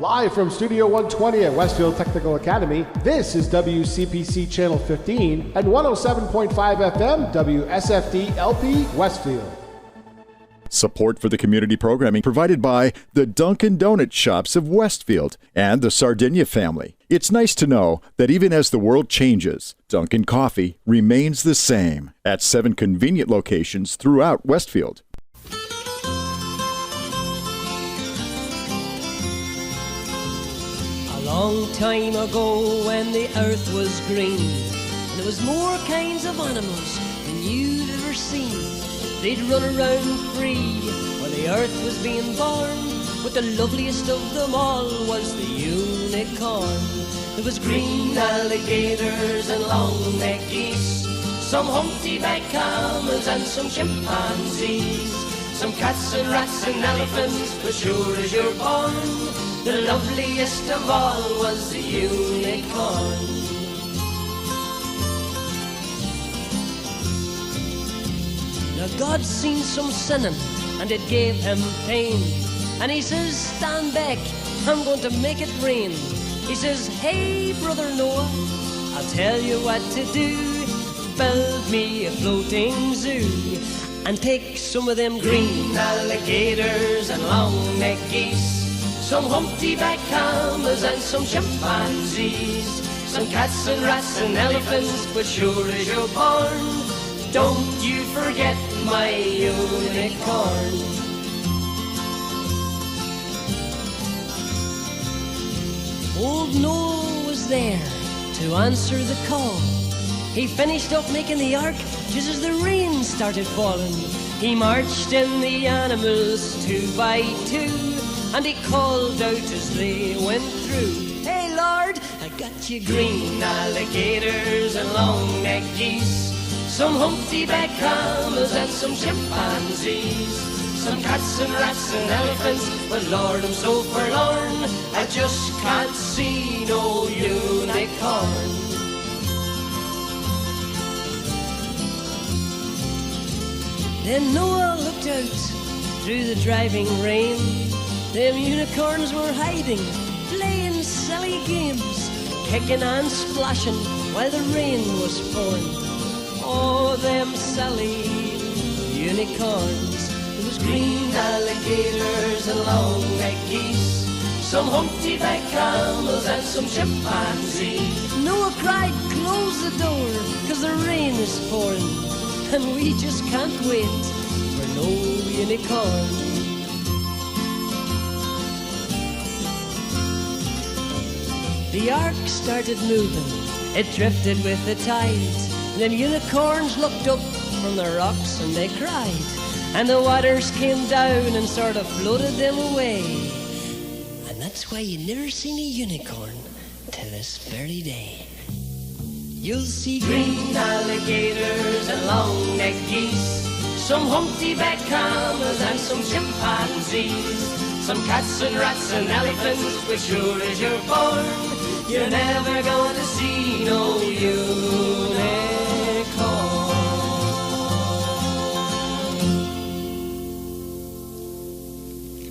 Live from Studio 120 at Westfield Technical Academy, this is WCPC Channel 15 and 107.5 FM WSFD-LP Westfield. Support for the community programming provided by the Dunkin' Donut Shops of Westfield and the Sardinia family. It's nice to know that even as the world changes, Dunkin' Coffee remains the same at 7 convenient locations throughout Westfield. A long time ago when the earth was green and there was more kinds of animals than you'd ever seen. They'd run around free while the earth was being born, but the loveliest of them all was the unicorn. There was green alligators and long-necked geese, some humpty-backed camels and some chimpanzees, some cats and rats and elephants, but sure as you're born, the loveliest of all was the unicorn. Now God seen some sinning and it gave him pain, and he says, stand back, I'm going to make it rain. He says, hey brother Noah, I'll tell you what to do. Build me a floating zoo and take some of them green alligators and long-necked geese, some humpty-backed camels and some chimpanzees, some cats and rats and elephants, but sure as you're born, don't you forget my unicorn. Old Noah was there to answer the call. He finished up making the ark just as the rain started falling. He marched in the animals 2 by 2, and he called out as they went through, hey Lord, I got you green alligators and long-necked geese, some humpty-backed camels and some chimpanzees, some cats and rats and elephants, but Lord, I'm so forlorn, I just can't see no unicorn. Then Noah looked out through the driving rain. Them unicorns were hiding, playing silly games, kicking and splashing while the rain was pouring. Oh, them silly unicorns. There was green alligators and long-necked geese, some humpty-backed camels and some chimpanzees. Noah cried, close the door, 'cause the rain is pouring, and we just can't wait for no unicorn. The ark started moving, it drifted with the tide. Them unicorns looked up from the rocks and they cried, and the waters came down and sort of floated them away. And that's why you never seen a unicorn to this very day. You'll see green alligators and long-necked geese, some humpty-backed camels and some chimpanzees, some cats and rats and elephants, but sure as you're born, you're never going to see no unicorn.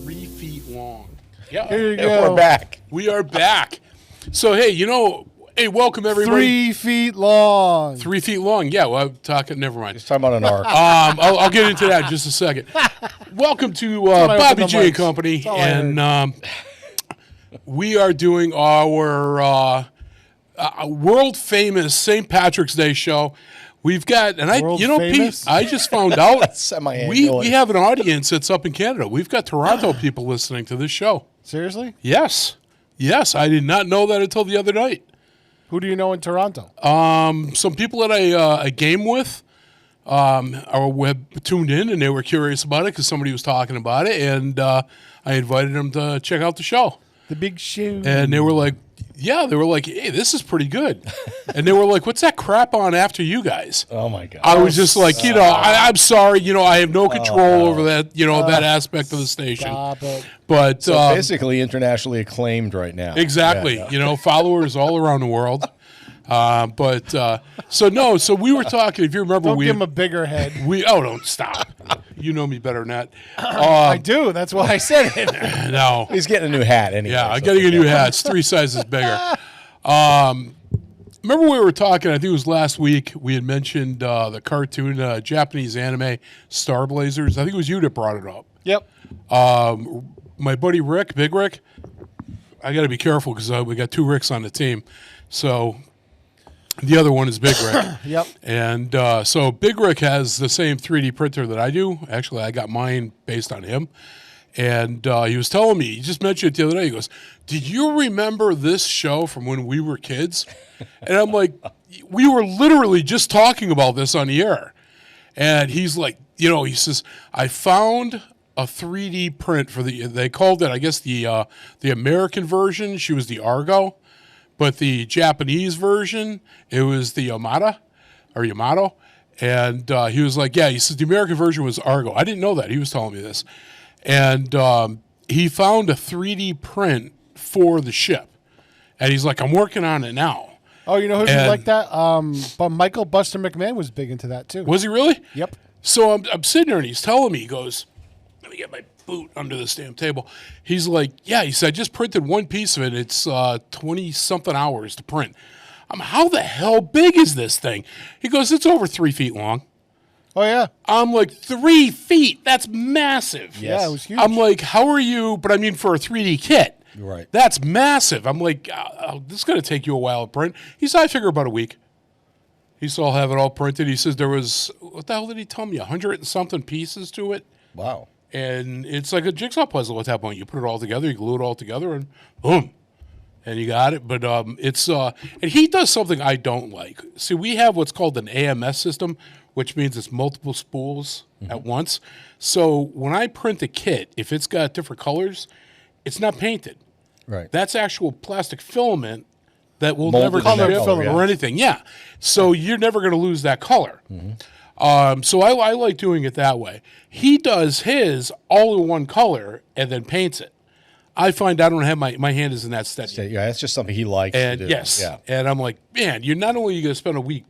3 feet long. Yeah, Here you go. We're back. We are back. So, hey, hey, welcome everybody. 3 feet long. 3 feet long. Yeah, well, I'm talking, never mind. Just talking about an arc. I'll get into that in just a second. Welcome to Bobby J and Company, and we are doing our world famous St. Patrick's Day show. We've got, and Pete, I just found out we have an audience that's up in Canada. We've got Toronto people listening to this show. Seriously? Yes, I did not know that until the other night. Who do you know in Toronto? Some people that I game with tuned in, and they were curious about it because somebody was talking about it, and I invited them to check out the show. The big show. And they were like, hey, this is pretty good. And they were like, what's that crap on after you guys? Oh, my God. I was just like, I'm sorry, I have no control over that, that aspect of the station. Stop it. But so basically internationally acclaimed right now. Exactly. Yeah. Followers all around the world. So we were talking, if you remember, don't give him a bigger head. Don't stop. you know me better than that. I do. That's why I said it. No. He's getting a new hat anyway. Yeah, I'm so getting a new hat. It's 3 sizes bigger. Remember we were talking, I think it was last week, we had mentioned the cartoon, Japanese anime, Star Blazers. I think it was you that brought it up. Yep. My buddy Rick, Big Rick, I got to be careful because we got 2 Ricks on the team. So the other one is Big Rick. Yep. And so Big Rick has the same 3D printer that I do. Actually, I got mine based on him. And he was telling me, he just mentioned it the other day. He goes, "Did you remember this show from when we were kids?" And I'm like, "We were literally just talking about this on the air." And he's like, he says, "I found a 3D print for they called it, I guess, the American version. She was the Argo. But the Japanese version, it was the Yamato. And he was like, yeah, he says the American version was Argo. I didn't know that. He was telling me this. And he found a 3D print for the ship. And he's like, I'm working on it now. Oh, you know who's like that? But Michael Buster McMahon was big into that too. Was he really? Yep. So I'm sitting there and he's telling me, he goes, let me get my boot under this damn table. He's like, yeah, he said, I just printed one piece of it. It's 20-something hours to print. How the hell big is this thing? He goes, it's over 3 feet long. Oh, yeah. I'm like, 3 feet? That's massive. Yes. Yeah, it was huge. I'm like, how are you? But I mean, for a 3D kit. Right. That's massive. I'm like, this is going to take you a while to print. He said, I figure about a week. He said, I'll have it all printed. He says there was, what the hell did he tell me, 100 and something pieces to it? Wow. And it's like a jigsaw puzzle at that point. You put it all together, you glue it all together, and boom. And you got it. But it's, and he does something I don't like. See, we have what's called an AMS system, which means it's multiple spools at once. So when I print a kit, if it's got different colors, it's not painted. Right. That's actual plastic filament that will Molded never in that chip color, or anything. Yeah. So you're never going to lose that color. So I like doing it that way. He does his all in one color and then paints it. I find I don't have my hand isn't that steady. Yeah, that's just something he likes And to do. yes. Yeah. And I'm like, man, you're not only going to spend a week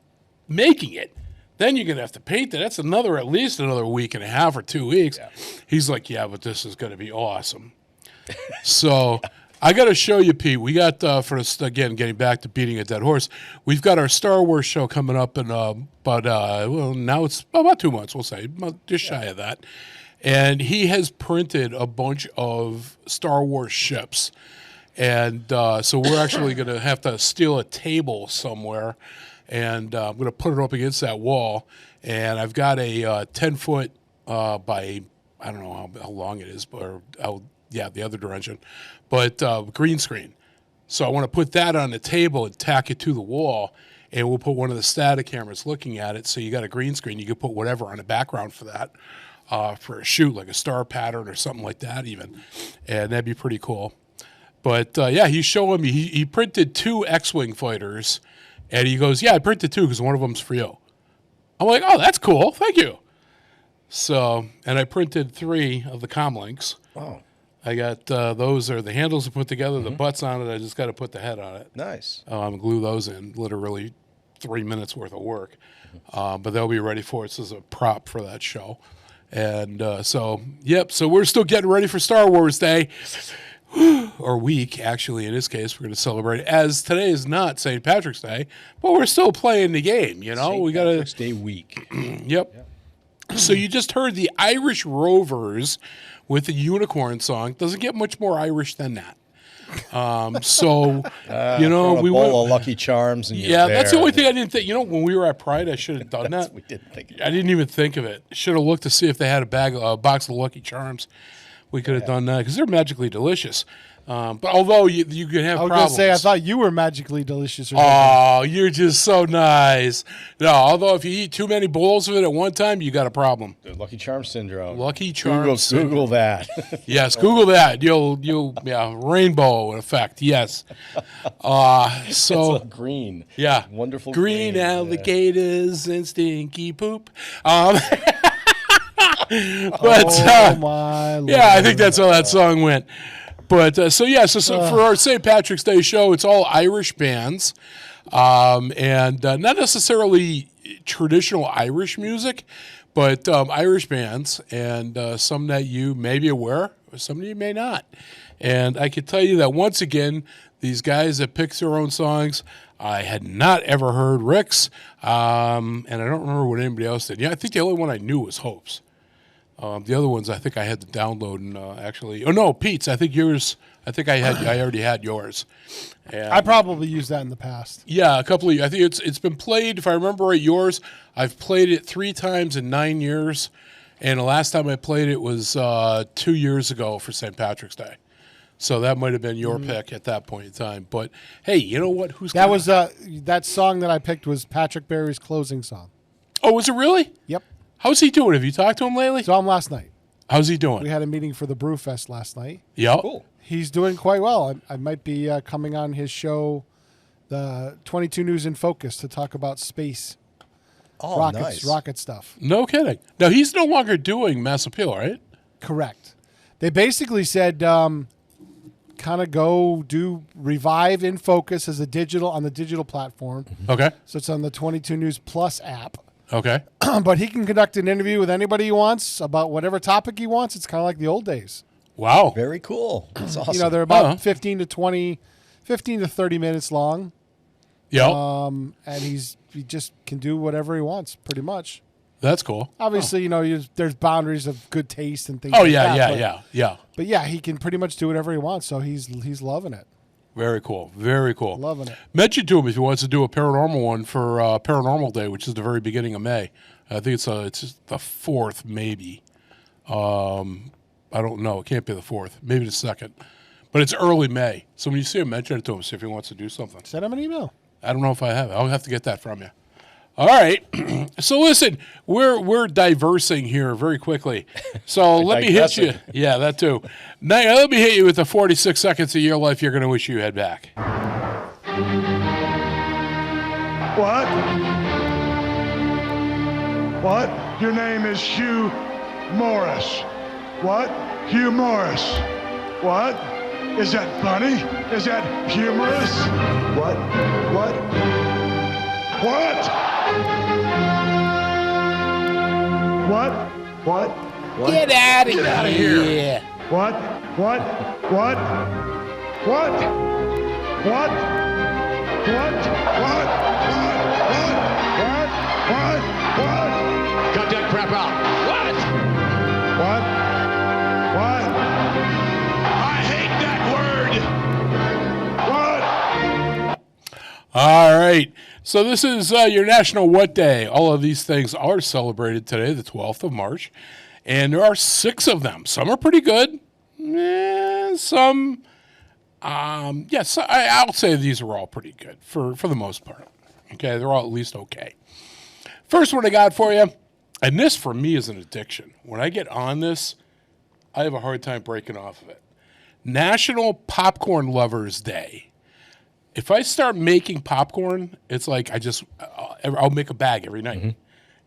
making it, then you're going to have to paint it. That's at least another week and a half or 2 weeks. Yeah. He's like, yeah, but this is going to be awesome. So I got to show you, Pete. We got, for us, again, getting back to beating a dead horse, we've got our Star Wars show coming up in now it's about 2 months, we'll say, just shy of that. And he has printed a bunch of Star Wars ships. And so we're actually going to have to steal a table somewhere. And I'm going to put it up against that wall. And I've got a 10-foot by, I don't know how long it is, but the other direction. But green screen. So I want to put that on the table and tack it to the wall. And we'll put one of the static cameras looking at it. So you got a green screen. You can put whatever on the background for that. For a shoot, like a star pattern or something like that even. And that'd be pretty cool. But, yeah, he's showing me. He printed 2 X-Wing fighters. And he goes, yeah, I printed 2 because one of them's for you. I'm like, oh, that's cool. Thank you. So, and I printed 3 of the comlinks. Oh. I got those are the handles to put together, the butts on it. I just got to put the head on it. Nice. Glue those in, literally 3 minutes worth of work. But they'll be ready for it. This is a prop for that show. And so we're still getting ready for Star Wars Day, or week, actually, in this case. We're going to celebrate, as today is not St. Patrick's Day, but we're still playing the game, you know? St. We got Patrick's Day week. Yep. So you just heard the Irish Rovers with the Unicorn song. Doesn't get much more Irish than that. We a bowl of Lucky Charms. And that's the only thing I didn't think. You know, when we were at Pride, I should have done that. We didn't think. I didn't even think of it. Should have looked to see if they had a box of Lucky Charms. We could have done that because they're magically delicious. But although you could have I was problems. going to say, I thought you were magically delicious. Or oh, you're just so nice. No, although if you eat too many bowls of it at one time, you got a problem. The Lucky Charm syndrome. Lucky Charm syndrome. Google that. Yes, Google that. You'll rainbow effect. Yes. So it's green. Yeah. Wonderful green alligators and stinky poop. But my Lord. Yeah, I think that's how that song went. But so for our St. Patrick's Day show, it's all Irish bands, and not necessarily traditional Irish music, But Irish bands, and some that you may be aware, some that you may not. And I can tell you that once again, these guys that pick their own songs, I had not ever heard Rick's, and I don't remember what anybody else did. Yeah, I think the only one I knew was Hope's. The other ones I think I had to download and actually. Oh no, Pete's. I think yours. I think I already had yours. And I probably used that in the past. yeah, a couple of. I think it's been played. If I remember right, yours. I've played it 3 times in 9 years, and the last time I played it was 2 years ago for St. Patrick's Day. So that might have been your pick at that point in time. But hey, you know what? That was that song that I picked was Patrick Berry's closing song. Oh, was it really? Yep. How's he doing? Have you talked to him lately? Saw him last night. How's he doing? We had a meeting for the Brewfest last night. Yeah. Cool. He's doing quite well. I might be coming on his show, the 22 News in Focus, to talk about space, Oh, rockets, nice. rocket stuff. No kidding. Now he's no longer doing Mass Appeal, right? Correct. They basically said kind of go do Revive in Focus as a digital on the digital platform. Okay. So it's on the 22 News Plus app. Okay. But he can conduct an interview with anybody he wants about whatever topic he wants. It's kind of like the old days. Wow. Very cool. That's awesome. You know, they're about Uh-huh. 15 to 30 minutes long. Yeah. And he just can do whatever he wants, pretty much. That's cool. Obviously, you know, there's boundaries of good taste and things. Oh like yeah, that, yeah. But yeah, he can pretty much do whatever he wants. So he's loving it, Very cool. Very cool. loving it. Mention to him if he wants to do a paranormal one for Paranormal Day, which is the very beginning of May. I think it's just the 4th, maybe. I don't know. It can't be the 4th. Maybe the 2nd. But it's early May. So when you see him, mention it to him, see if he wants to do something. Send him an email. I don't know if I have it. I'll have to get that from you. All right. So listen, we're diversing here very quickly. So let me hit you. Yeah, that too. Now let me hit you with the 46 seconds of your life you're going to wish you had back. What? What? Your name is Hugh Morris. What? Hugh Morris. What? Is that funny? Is that humorous? What? What? What? What? What? What? Get out of here. Get out of here. Yeah. What? What? What? What? What? What? What? What? What? What? Cut that crap out. What? What? What? I hate that word. What? All right. So this is your National What Day. All of these things are celebrated today, the 12th of March. And there are 6 of them. Some are pretty good. Some, yes, I'll say these are all pretty good for the most part. Okay, they're all at least okay. First one I got for you, and this for me is an addiction. When I get on this, I have a hard time breaking off of it. National Popcorn Lovers Day. If I start making popcorn, it's like I'll make a bag every night,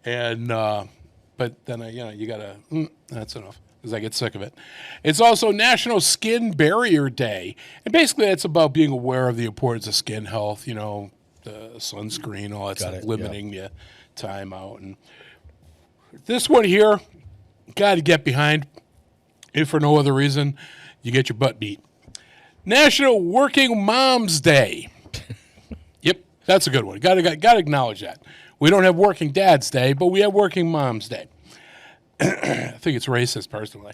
and but then you gotta that's enough because I get sick of it. It's also National Skin Barrier Day, and basically it's about being aware of the importance of skin health. You know, the sunscreen, all that stuff, limiting the time out. And this one here, got to get behind, if for no other reason, you get your butt beat. National Working Moms Day. Yep, that's a good one. Got to acknowledge that. We don't have Working Dads Day, but we have Working Moms Day. I think it's racist, personally.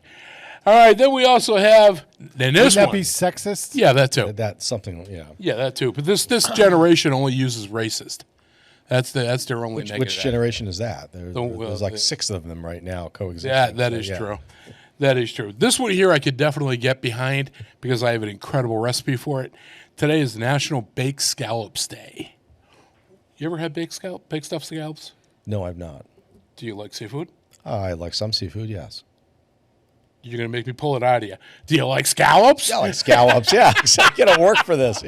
All right, then we also have then this Wouldn't that one. be sexist? Yeah, that too. That's something, Yeah, that too. But this generation only uses racist. That's their only Which negative. generation is that? There's like the- 6 of them right now coexisting. Yeah, that So, is yeah. true. That is true. This one here I could definitely get behind because I have an incredible recipe for it. Today is National Baked Scallops Day. You ever had baked stuffed scallops? No, I've not. Do you like seafood? I like some seafood, yes. You're going to make me pull it out of you. Do you like scallops? I like scallops, yeah. I'm going to work for this.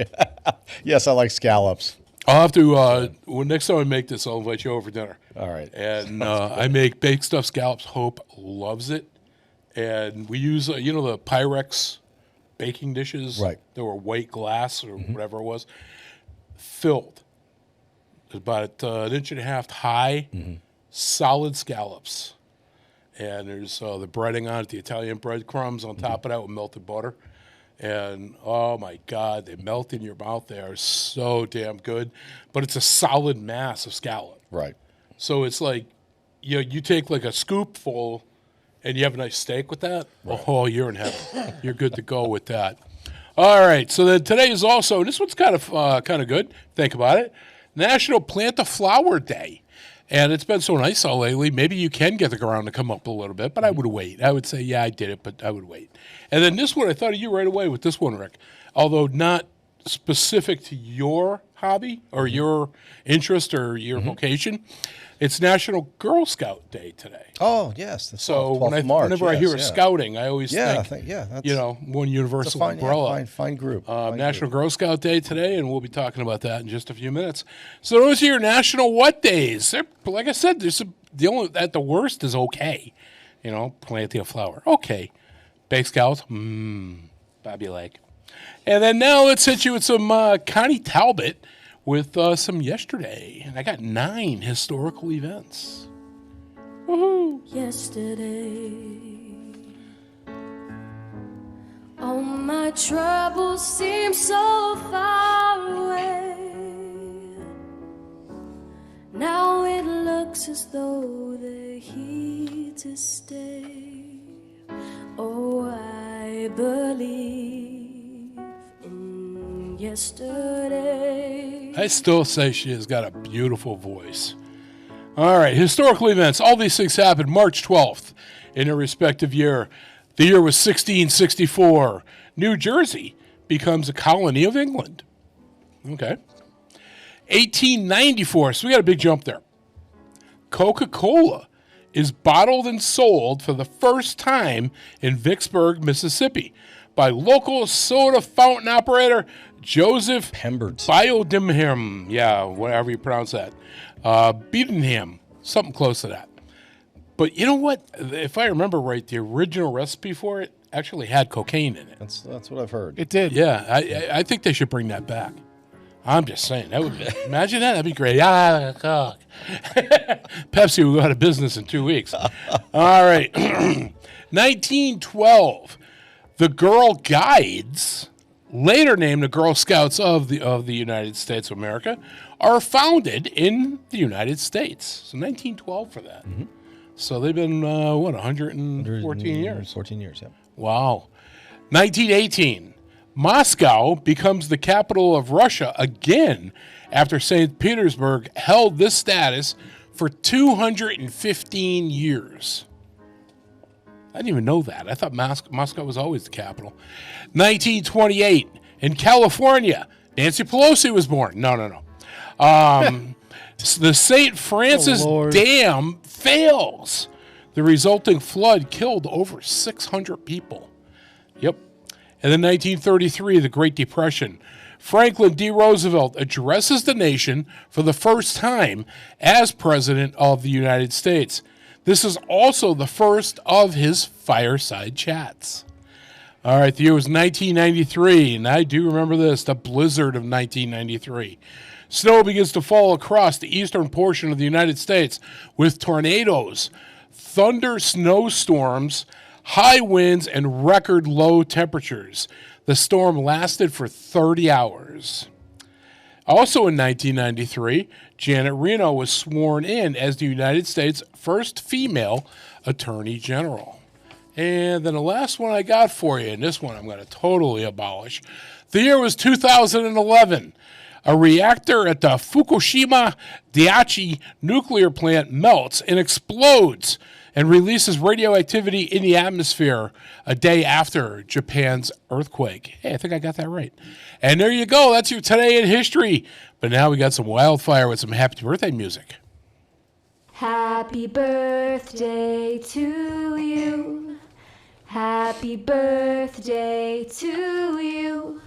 Yes, I like scallops. I'll have to, well, next time I make this, I'll invite you over for dinner. All right. And I make baked stuffed scallops. Hope loves it. And we use, the Pyrex baking dishes. Right. They were white glass or whatever it was. Filled. About an inch and a half high. solid scallops. And there's the breading on it, the Italian breadcrumbs on top of that with melted butter. And, oh, my God, they melt in your mouth. They are so damn good. But it's a solid mass of scallop. Right. So it's like, you take like a scoopful and you have a nice steak with that. Right. Oh, you're in heaven. You're good to go with that. All right. So then today is also, this one's kind of good. Think about it. National Plant a Flower Day. And it's been so nice all lately. Maybe you can get the ground to come up a little bit, but I would wait. I would say, yeah, I did it, but I would wait. And then this one, I thought of you right away with this one, Rick. Although not specific to your hobby or your interest or your vocation, it's National Girl Scout Day today. Oh, yes. The So 12th of March, whenever I hear of yes, scouting, I always think, that's one universal fine, umbrella. fine group. Fine National group. Girl Scout Day today, and we'll be talking about that in just a few minutes. So those are your national what days? They're, like I said, the only at the worst is okay. Planting a flower, okay. Baked Scouts, Bobby like. And then now let's hit you with some Connie Talbot with some yesterday. And I got 9 historical events. Woohoo! Yesterday, all my troubles seem so far away. Now it looks as though they're here to stay. Oh, I believe in yesterday. I still say she has got a beautiful voice. All right, historical events. All these things happened March 12th in their respective year. The year was 1664. New Jersey becomes a colony of England. Okay. 1894, so we got a big jump there. Coca-Cola is bottled and sold for the first time in Vicksburg, Mississippi by local soda fountain operator Joseph Pemberton. Biodimham. Yeah, whatever you pronounce that. Beadenham, something close to that. But you know what? If I remember right, the original recipe for it actually had cocaine in it. That's what I've heard. It did. Yeah, I think they should bring that back. I'm just saying. That would imagine that. That'd be great. Pepsi will go out of business in 2 weeks. All right. 1912. The Girl Guides, later named the Girl Scouts of the United States of America, are founded in the United States. So 1912 for that. Mm-hmm. So they've been, 114 years? 14 years, yeah. Wow. 1918. Moscow becomes the capital of Russia again after St. Petersburg held this status for 215 years. I didn't even know that. I thought Moscow was always the capital. 1928. In California, Nancy Pelosi was born. No. The St. Francis Dam fails. The resulting flood killed over 600 people. Yep. And then 1933, the Great Depression. Franklin D. Roosevelt addresses the nation for the first time as President of the United States. This is also the first of his fireside chats. All right, the year was 1993, and I do remember this, the blizzard of 1993. Snow begins to fall across the eastern portion of the United States with tornadoes, thunder snowstorms, high winds, and record low temperatures. The storm lasted for 30 hours. Also in 1993, Janet Reno was sworn in as the United States' first female Attorney General. And then the last one I got for you, and this one I'm going to totally abolish. The year was 2011. A reactor at the Fukushima Daiichi nuclear plant melts and explodes and releases radioactivity in the atmosphere a day after Japan's earthquake. Hey, I think I got that right. And there you go. That's your Today in History. But now we got some wildfire with some happy birthday music. Happy birthday to you. Happy birthday to you.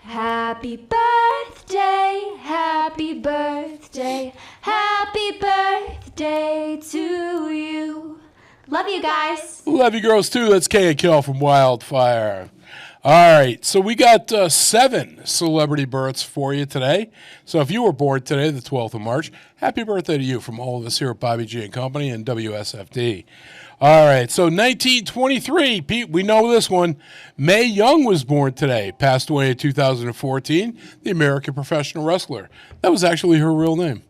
Happy birthday, happy birthday, happy birthday to you. Love you guys. Love you girls too. That's K and Kill from Wildfire. All right, so we got 7 celebrity births for you today. So if you were born today, the 12th of March, happy birthday to you from all of us here at Bobby G and Company and WSFD. All right, so 1923, Pete, we know this one. Mae Young was born today, passed away in 2014, the American professional wrestler. That was actually her real name.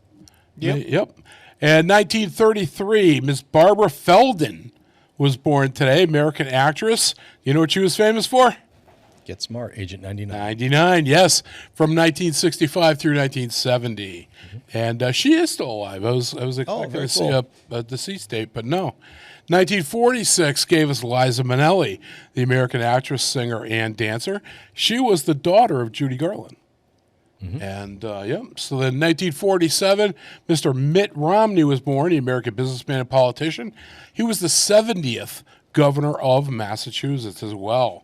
Yep. And 1933, Miss Barbara Feldon was born today, American actress. You know what she was famous for? Get Smart, Agent 99. 99, yes, from 1965 through 1970. And she is still alive. I was expecting to see a deceased date, but no. 1946 gave us Liza Minnelli, the American actress, singer, and dancer. She was the daughter of Judy Garland. And, so then 1947, Mr. Mitt Romney was born, the American businessman and politician. He was the 70th governor of Massachusetts as well.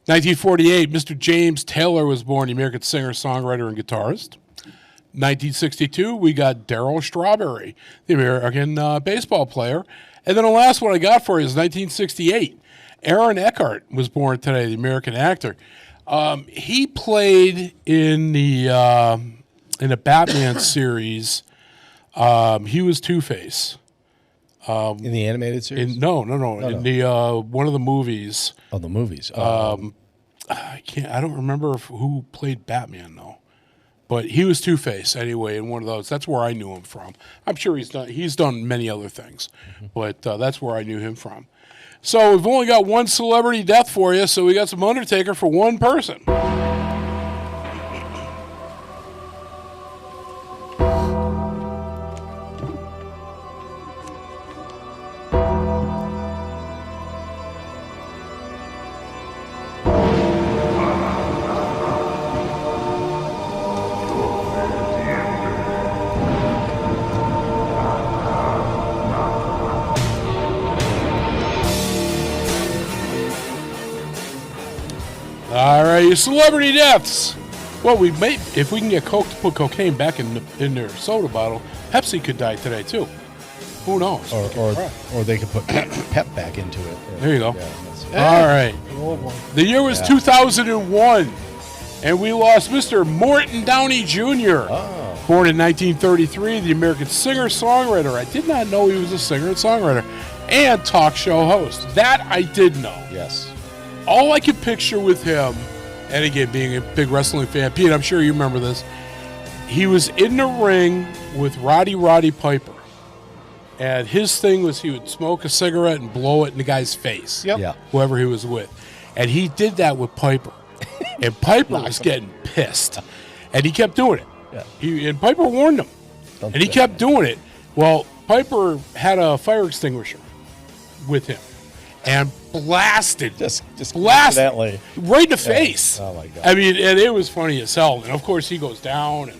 1948, Mr. James Taylor was born, the American singer, songwriter, and guitarist. 1962, we got Darryl Strawberry, the American baseball player. And then the last one I got for you is 1968. Aaron Eckhart was born today, the American actor. He played in the Batman series. He was Two-Face. In the animated series? No. In the one of the movies. Oh, the movies. I don't remember who played Batman though. But he was Two-Face anyway in one of those. That's where I knew him from. I'm sure he's done many other things, but that's where I knew him from. So we've only got one celebrity death for you, so we got some Undertaker for one person. All right, your celebrity deaths. Well, if we can get Coke to put cocaine back in their soda bottle, Pepsi could die today too. Who knows? Or they could put pep back into it. There you go. Yeah, all right. The year was 2001, and we lost Mr. Morton Downey Jr. Born in 1933, the American singer-songwriter. I did not know he was a singer and songwriter and talk show host. That I did know. Yes. All I could picture with him, and again, being a big wrestling fan, Pete, I'm sure you remember this, he was in the ring with Roddy Piper. And his thing was he would smoke a cigarette and blow it in the guy's face, whoever he was with. And he did that with Piper. And Piper was getting pissed. And he kept doing it. Yeah. And Piper warned him. And he kept doing it. Well, Piper had a fire extinguisher with him. And blasted accidentally right in the face. Oh my God! I mean, and it was funny as hell. And of course, he goes down, and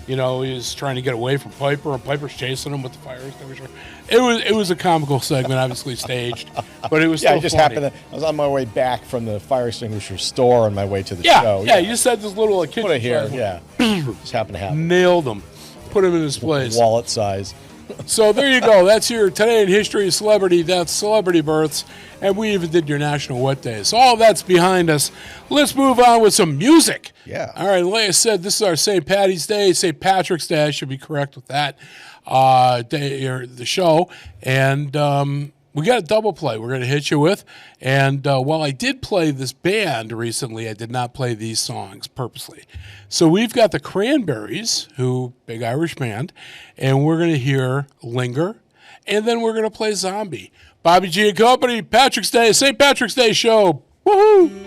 he's trying to get away from Piper, and Piper's chasing him with the fire extinguisher. It was a comical segment, obviously staged, but it was still it just funny. happened. I was on my way back from the fire extinguisher store on my way to the show. Yeah, you just had this little kitchen. Put it here. Just happened to happen. Nailed him. Put him in his place. Wallet size. So there you go. That's your Today in History, celebrity deaths, celebrity births, and we even did your National Wet Days. So all that's behind us. Let's move on with some music. Yeah. All right, like I said, this is our St. Patty's Day, St. Patrick's Day. I should be correct with that day or the show. And we got a double play we're going to hit you with. And while I did play this band recently, I did not play these songs purposely. So we've got the Cranberries, big Irish band, and we're going to hear Linger, and then we're going to play Zombie. Bobby G and Company, Patrick's Day, St. Patrick's Day show. Woohoo!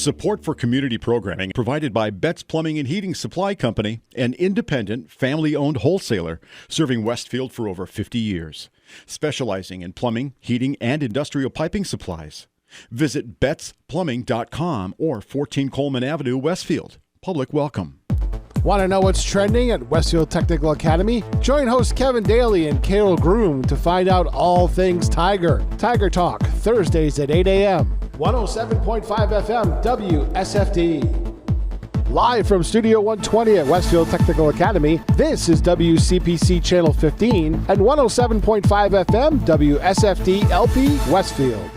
Support for community programming provided by Betts Plumbing and Heating Supply Company, an independent, family-owned wholesaler serving Westfield for over 50 years, specializing in plumbing, heating, and industrial piping supplies. Visit bettsplumbing.com or 14 Coleman Avenue, Westfield. Public welcome. Want to know what's trending at Westfield Technical Academy? Join hosts Kevin Daly and Carol Groom to find out all things Tiger. Tiger Talk, Thursdays at 8 a.m. 107.5 FM WSFD. Live from Studio 120 at Westfield Technical Academy, this is WCPC Channel 15 and 107.5 FM WSFD-LP Westfield.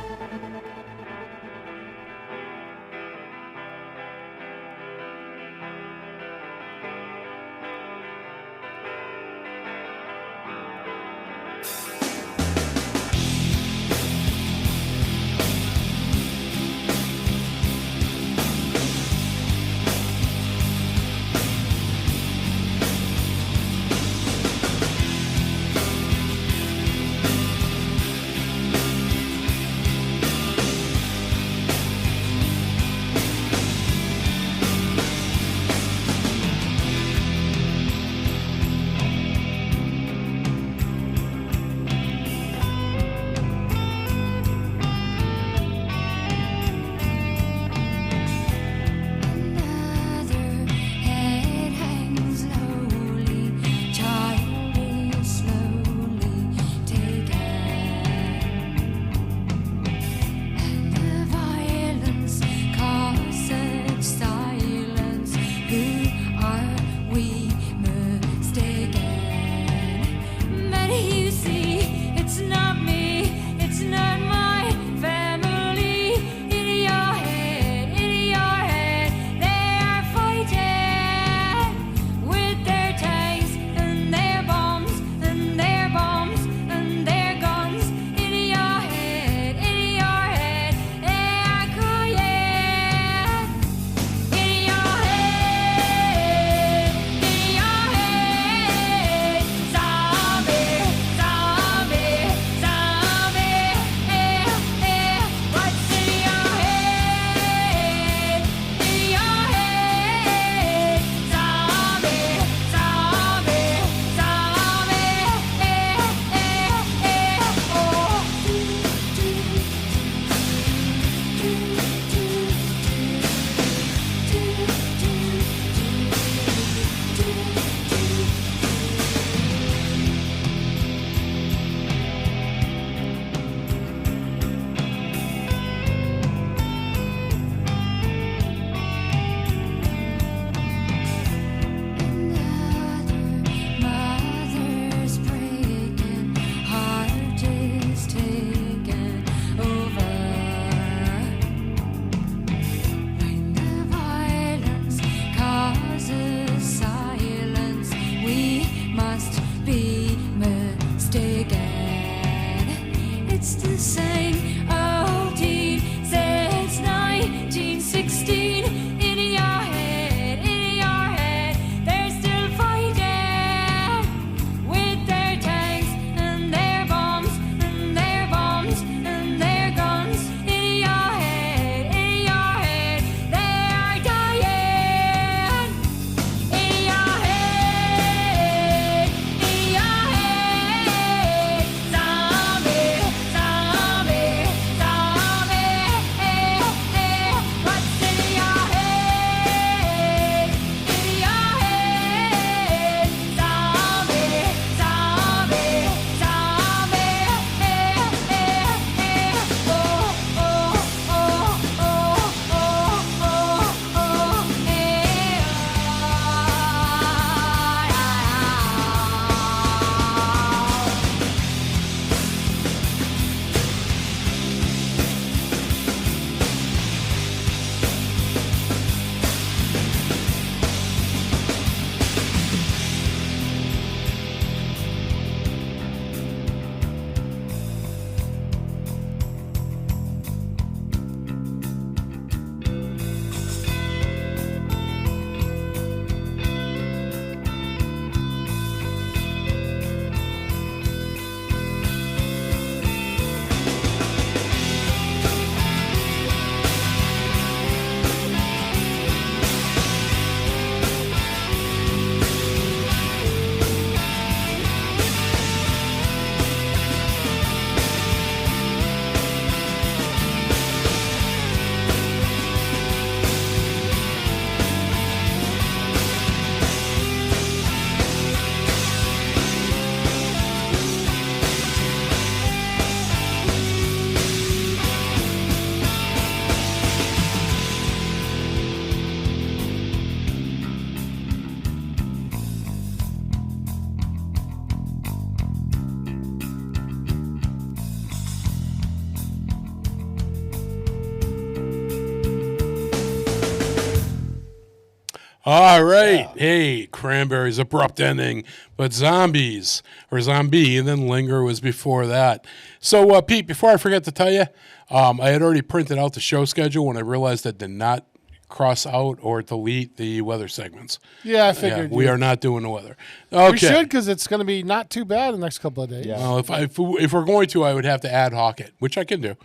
All right. Yeah. Hey, Cranberries, abrupt ending, but Zombies, or Zombie, and then Linger was before that. So, Pete, before I forget to tell you, I had already printed out the show schedule when I realized I did not cross out or delete the weather segments. Yeah, I figured. We are not doing the weather. Okay. We should, because it's going to be not too bad the next couple of days. Yeah. Well, if we're going to, I would have to ad hoc it, which I can do.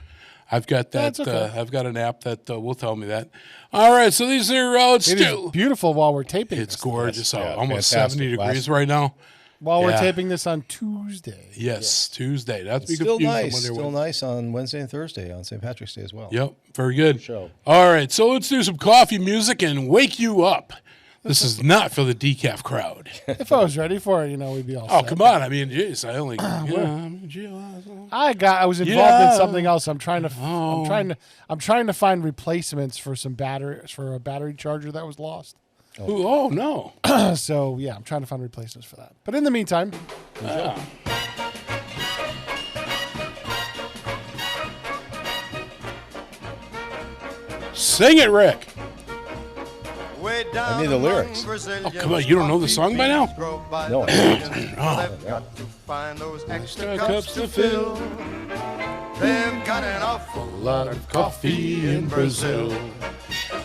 I've got that. Okay. I've got an app that will tell me that. All right, so these are it is beautiful while we're taping. It's gorgeous out. Almost 70 degrees right now. While we're taping this on Tuesday. Yes, Tuesday. That's still nice. Still nice on Wednesday and Thursday on St. Patrick's Day as well. Yep, very good. Show. All right, so let's do some coffee music and wake you up. This is not for the decaf crowd. If I was ready for it, we'd be all set. Oh, come on. I mean, geez, I only. I was involved in something else. I'm trying to find replacements for a battery charger that was lost. Oh no. So yeah, I'm trying to find replacements for that. But in the meantime, sing it, Rick. I need the lyrics. Oh, come on. You don't know the song by now? No. Extra cups to fill. They've got an awful lot of coffee in Brazil.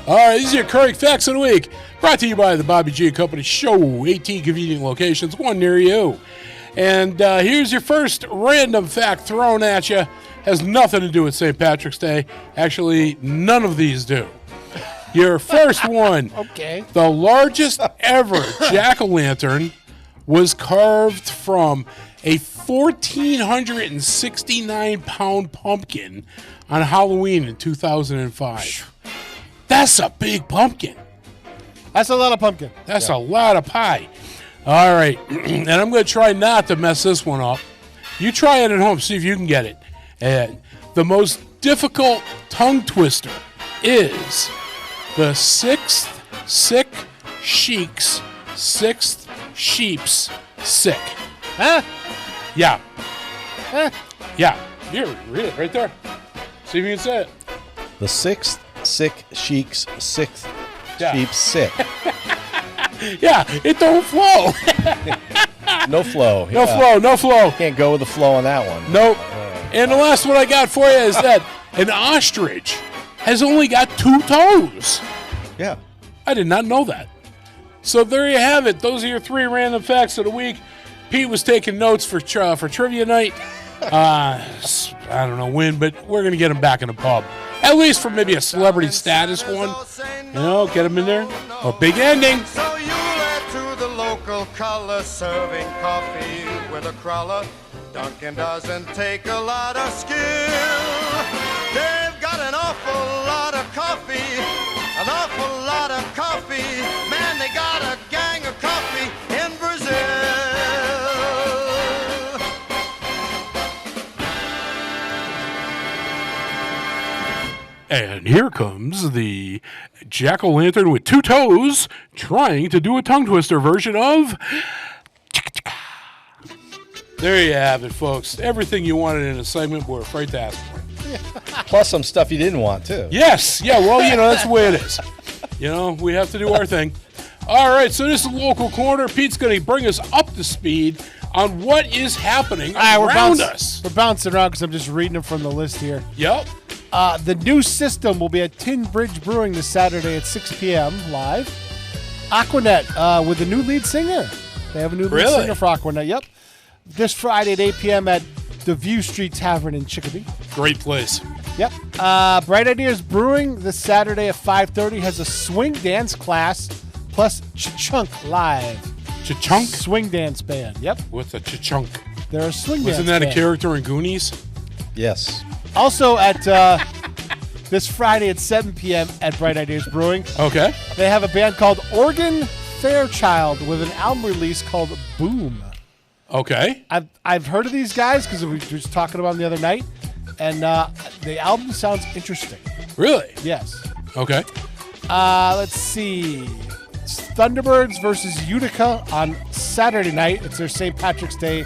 All right, these are your current facts of the week. Brought to you by the Bobby G Company Show. 18 convenient locations, one near you. And here's your first random fact thrown at you. Has nothing to do with St. Patrick's Day. Actually, none of these do. Your first one. Okay. The largest ever jack-o'-lantern was carved from a 1,469-pound pumpkin on Halloween in 2005. That's a big pumpkin. That's a lot of pumpkin. That's a lot of pie. All right. And I'm going to try not to mess this one up. You try it at home. See if you can get it. The most difficult tongue twister is the sixth sick sheik's sixth sheep's sick. Huh? Yeah. Huh? Yeah. Here, read it right there. See if you can say it. The sixth sick sheik's sixth sheep's sick. Yeah, it don't flow. No flow. No flow. Can't go with the flow on that one. Nope. And the last one I got for you is that an ostrich has only got 2 toes. Yeah. I did not know that. So there you have it. Those are your 3 random facts of the week. Pete was taking notes for trivia night. I don't know when, but we're going to get him back in the pub. At least for maybe a celebrity status one. Get him in there. A big ending. So you led to the local color serving coffee with a crawler. Dunkin' doesn't take a lot of skill. They've got an awful lot of coffee. An awful lot of coffee. Man, they got a gang of coffee in Brazil. And here comes the jack-o'-lantern with 2 toes trying to do a tongue twister version of... There you have it, folks. Everything you wanted in a segment, we're afraid to ask for. Plus some stuff you didn't want, too. Yes. Yeah, well, that's the way it is. We have to do our thing. All right, so this is Local Corner. Pete's going to bring us up to speed on what is happening around us. We're bouncing around because I'm just reading them from the list here. Yep. The new system will be at Tin Bridge Brewing this Saturday at 6 p.m. live. Aquanet with a new lead singer. They have a new lead singer for Aquanet. Yep. This Friday at 8 p.m. at the View Street Tavern in Chicopee. Great place. Yep. Bright Ideas Brewing this Saturday at 5:30 has a swing dance class plus Chunk live. Chunk? Swing dance band. Yep. What's a Chunk? They're a swing dance Wasn't that band. a character in Goonies? Yes. Also at this Friday at 7 p.m. at Bright Ideas Brewing. Okay. They have a band called Oregon Fairchild with an album release called Boom. Okay. I've heard of these guys because we were just talking about them the other night, and the album sounds interesting. Really? Yes. Okay. Let's see. It's Thunderbirds versus Utica on Saturday night. It's their St. Patrick's Day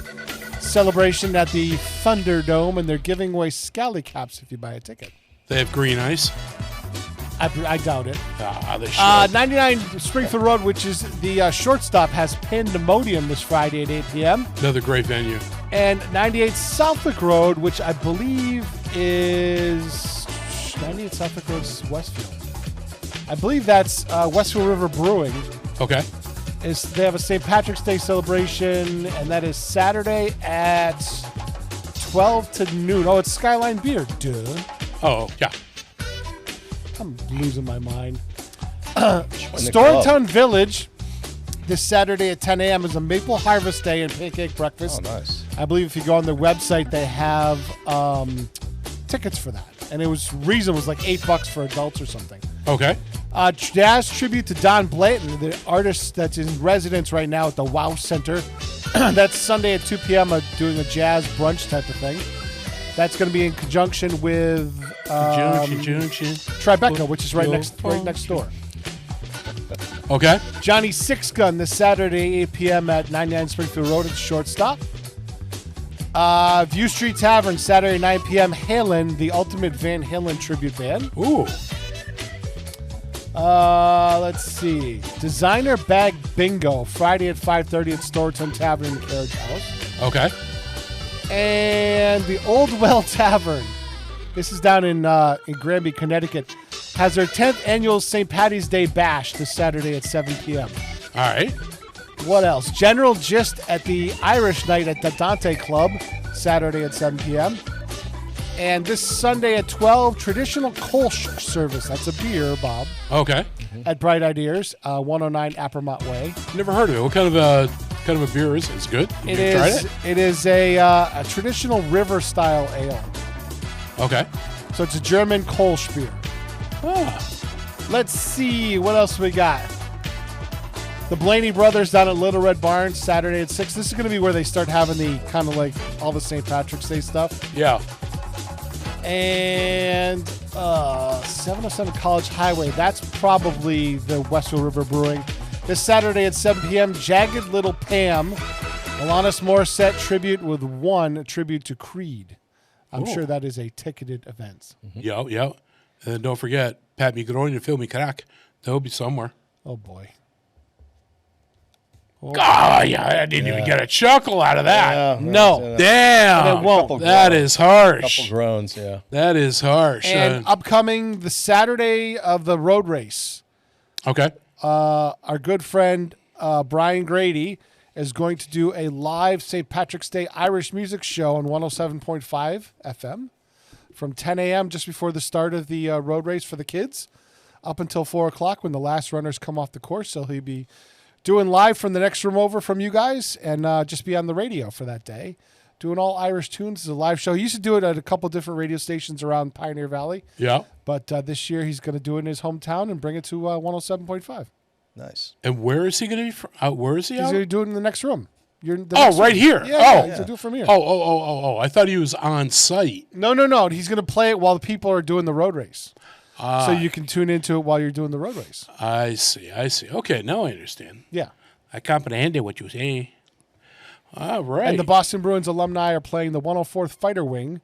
celebration at the Thunderdome, and they're giving away Scally Caps if you buy a ticket. They have green ice. I doubt it. They should. 99 Springfield Road, which is the shortstop, has Pandemonium this Friday at 8 p.m. Another great venue. And 98 Southwick Road, which I believe is 98 Southwick Road is Westfield. I believe that's Westfield River Brewing. Okay. They have a St. Patrick's Day celebration, and that is Saturday at 12 to noon. Oh, it's Skyline Beer. Duh. Oh, yeah. I'm losing my mind. Storytown Village this Saturday at 10 a.m. is a Maple Harvest Day and pancake breakfast. Oh, nice. I believe if you go on their website, they have tickets for that. And it was reasonable. It was like $8 for adults or something. Okay. Jazz tribute to Don Blanton, the artist that's in residence right now at the Wow Center. That's Sunday at 2 p.m. Doing a jazz brunch type of thing. That's going to be in conjunction with Tribeca, which is right next door. Okay. Johnny Six Gun this Saturday, 8 p.m. at 99 Springfield Road at the shortstop. View Street Tavern, Saturday, 9 p.m. Halen, the ultimate Van Halen tribute band. Ooh. Let's see. Designer Bag Bingo, Friday at 5:30 at Storytown Tavern and Carriage House. Okay. And the Old Well Tavern, this is down in Granby, Connecticut, has their 10th annual St. Patty's Day Bash this Saturday at 7 p.m. All right. What else? General Gist at the Irish Night at the Dante Club, Saturday at 7 p.m. And this Sunday at 12, traditional Kolsch service. That's a beer, Bob. Okay. At Bright Ideas, 109 Appermont Way. Never heard of it. What kind of a beer is it? It's good? You tried it? It is a traditional river-style ale. Okay. So it's a German Kolsch beer. Let's see. What else we got? The Blaney Brothers down at Little Red Barn, Saturday at 6. This is going to be where they start having the kind of like all the St. Patrick's Day stuff. Yeah. And 707 College Highway. That's probably the Westfield River Brewing. This Saturday at 7 p.m., Jagged Little Pam, Alanis Morissette tribute with one tribute to Creed. I'm sure that is a ticketed event. Yeah. And then don't forget, Pat me groin and fill me crack. That'll be somewhere. Oh, boy. I didn't even get a chuckle out of that. No. Damn. It won't. That is harsh. Couple groans, yeah. That is harsh. And upcoming the Saturday of the road race. Okay. Our good friend Brian Grady is going to do a live St. Patrick's Day Irish music show on 107.5 FM from 10 a.m. just before the start of the road race for the kids up until 4 o'clock when the last runners come off the course. So he'll be doing live from the next room over from you guys and just be on the radio for that day. Doing all Irish tunes. It's a live show. He used to do it at a couple different radio stations around Pioneer Valley. Yeah. But this year he's going to do it in his hometown and bring it to 107.5. Nice. And where is he going to be from? Where is he He's out? going to do it in the next room. Right here. Yeah, he's going to do it from here. Oh. I thought he was on site. No. He's going to play it while the people are doing the road race. So you can tune into it while you're doing the road race. I see. Okay, now I understand. Yeah. I comprehend what you say. All right. And the Boston Bruins alumni are playing the 104th Fighter Wing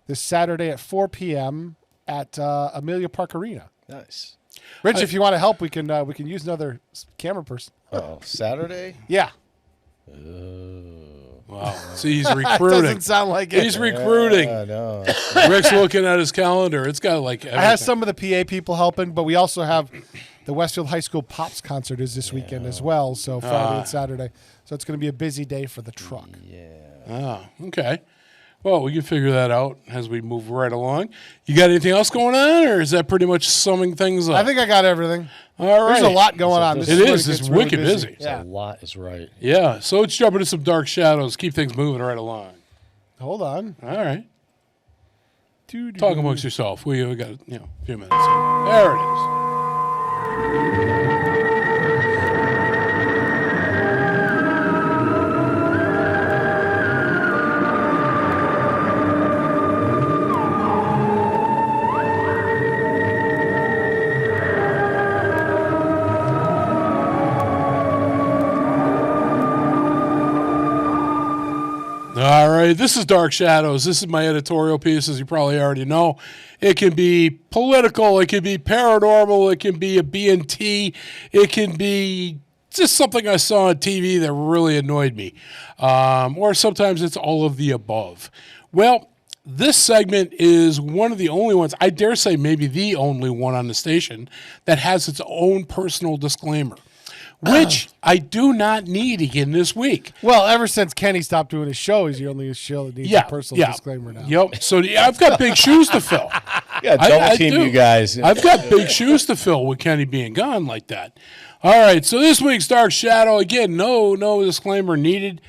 this Saturday at 4 p.m. at Amelia Park Arena. Nice. Rich, if you want to help, we can use another camera person. Oh, Saturday? Yeah. Wow. See, he's recruiting. Doesn't sound like it. He's recruiting. No. Rick's looking at his calendar. It's got like everything. I have some of the PA people helping, but we also have the Westfield High School Pops concert is this weekend as well, so Friday and Saturday. So it's going to be a busy day for the truck. Oh, okay. Well, we can figure that out as we move right along. You got anything else going on, or is that pretty much summing things up? I think I got everything. All right. There's a lot going on. It is. It's wicked busy. A lot is right. Yeah. So let's jump into some dark shadows. Keep things moving right along. Hold on. All right. Talk amongst yourself. We got a few minutes. There it is. All right, this is Dark Shadows. This is my editorial piece, as you probably already know. It can be political, it can be paranormal, it can be a B&T, it can be just something I saw on TV that really annoyed me. Or sometimes it's all of the above. Well, this segment is one of the only ones, I dare say maybe the only one on the station, that has its own personal disclaimer, which I do not need again this week. Well, ever since Kenny stopped doing his show, he's the only show that needs a personal disclaimer now. Yep. So I've got big shoes to fill. Yeah, double team you guys. I've got big shoes to fill with Kenny being gone like that. All right, so this week's Dark Shadow, again, no disclaimer needed.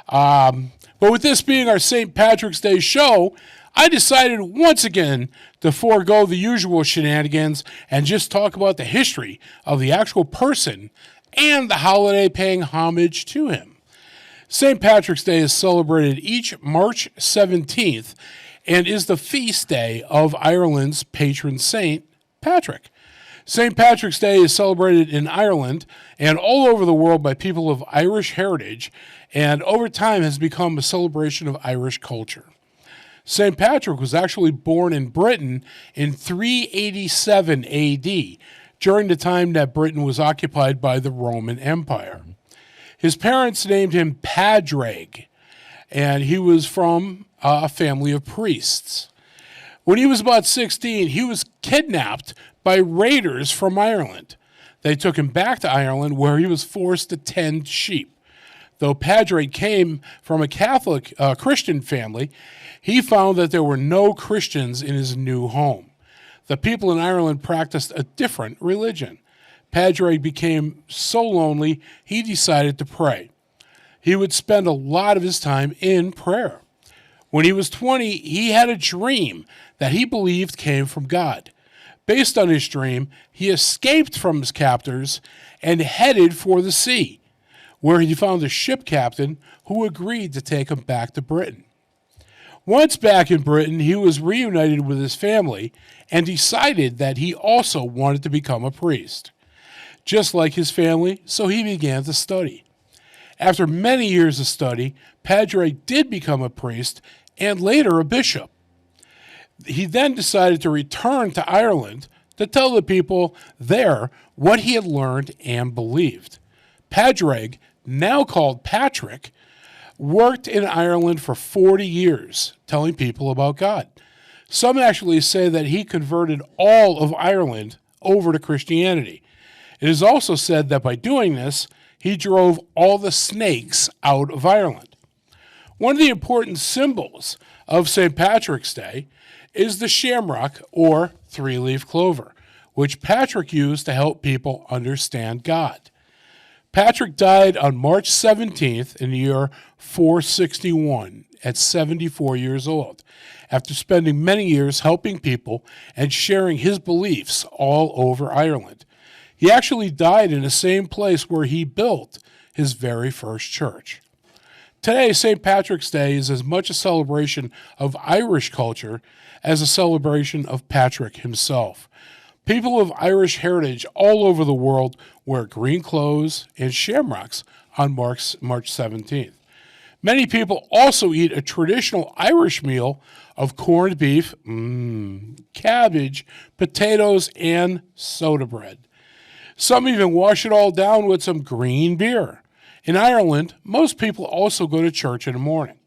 But with this being our St. Patrick's Day show, I decided once again to forego the usual shenanigans and just talk about the history of the actual person and the holiday paying homage to him. St. Patrick's Day is celebrated each March 17th and is the feast day of Ireland's patron saint, Patrick. St. Patrick's Day is celebrated in Ireland and all over the world by people of Irish heritage, and over time has become a celebration of Irish culture. St. Patrick was actually born in Britain in 387 AD, during the time that Britain was occupied by the Roman Empire. His parents named him Padraig, and he was from a family of priests. When he was about 16, he was kidnapped by raiders from Ireland. They took him back to Ireland, where he was forced to tend sheep. Though Padraig came from a Catholic Christian family, he found that there were no Christians in his new home. The people in Ireland practiced a different religion. Padraig became so lonely, he decided to pray. He would spend a lot of his time in prayer. When he was 20, he had a dream that he believed came from God. Based on his dream, he escaped from his captors and headed for the sea, where he found a ship captain who agreed to take him back to Britain. Once back in Britain, he was reunited with his family and decided that he also wanted to become a priest. Just like his family, so he began to study. After many years of study, Padraig did become a priest and later a bishop. He then decided to return to Ireland to tell the people there what he had learned and believed. Padraig, now called Patrick, worked in Ireland for 40 years, telling people about God. Some actually say that he converted all of Ireland over to Christianity. It is also said that by doing this, he drove all the snakes out of Ireland. One of the important symbols of St. Patrick's Day is the shamrock, or three-leaf clover, which Patrick used to help people understand God. Patrick died on March 17th in the year 461 at 74 years old, after spending many years helping people and sharing his beliefs all over Ireland. He actually died in the same place where he built his very first church. Today, St. Patrick's Day is as much a celebration of Irish culture as a celebration of Patrick himself. People of Irish heritage all over the world wear green clothes and shamrocks on March 17th. Many people also eat a traditional Irish meal of corned beef, cabbage, potatoes, and soda bread. Some even wash it all down with some green beer. In Ireland, most people also go to church in the morning.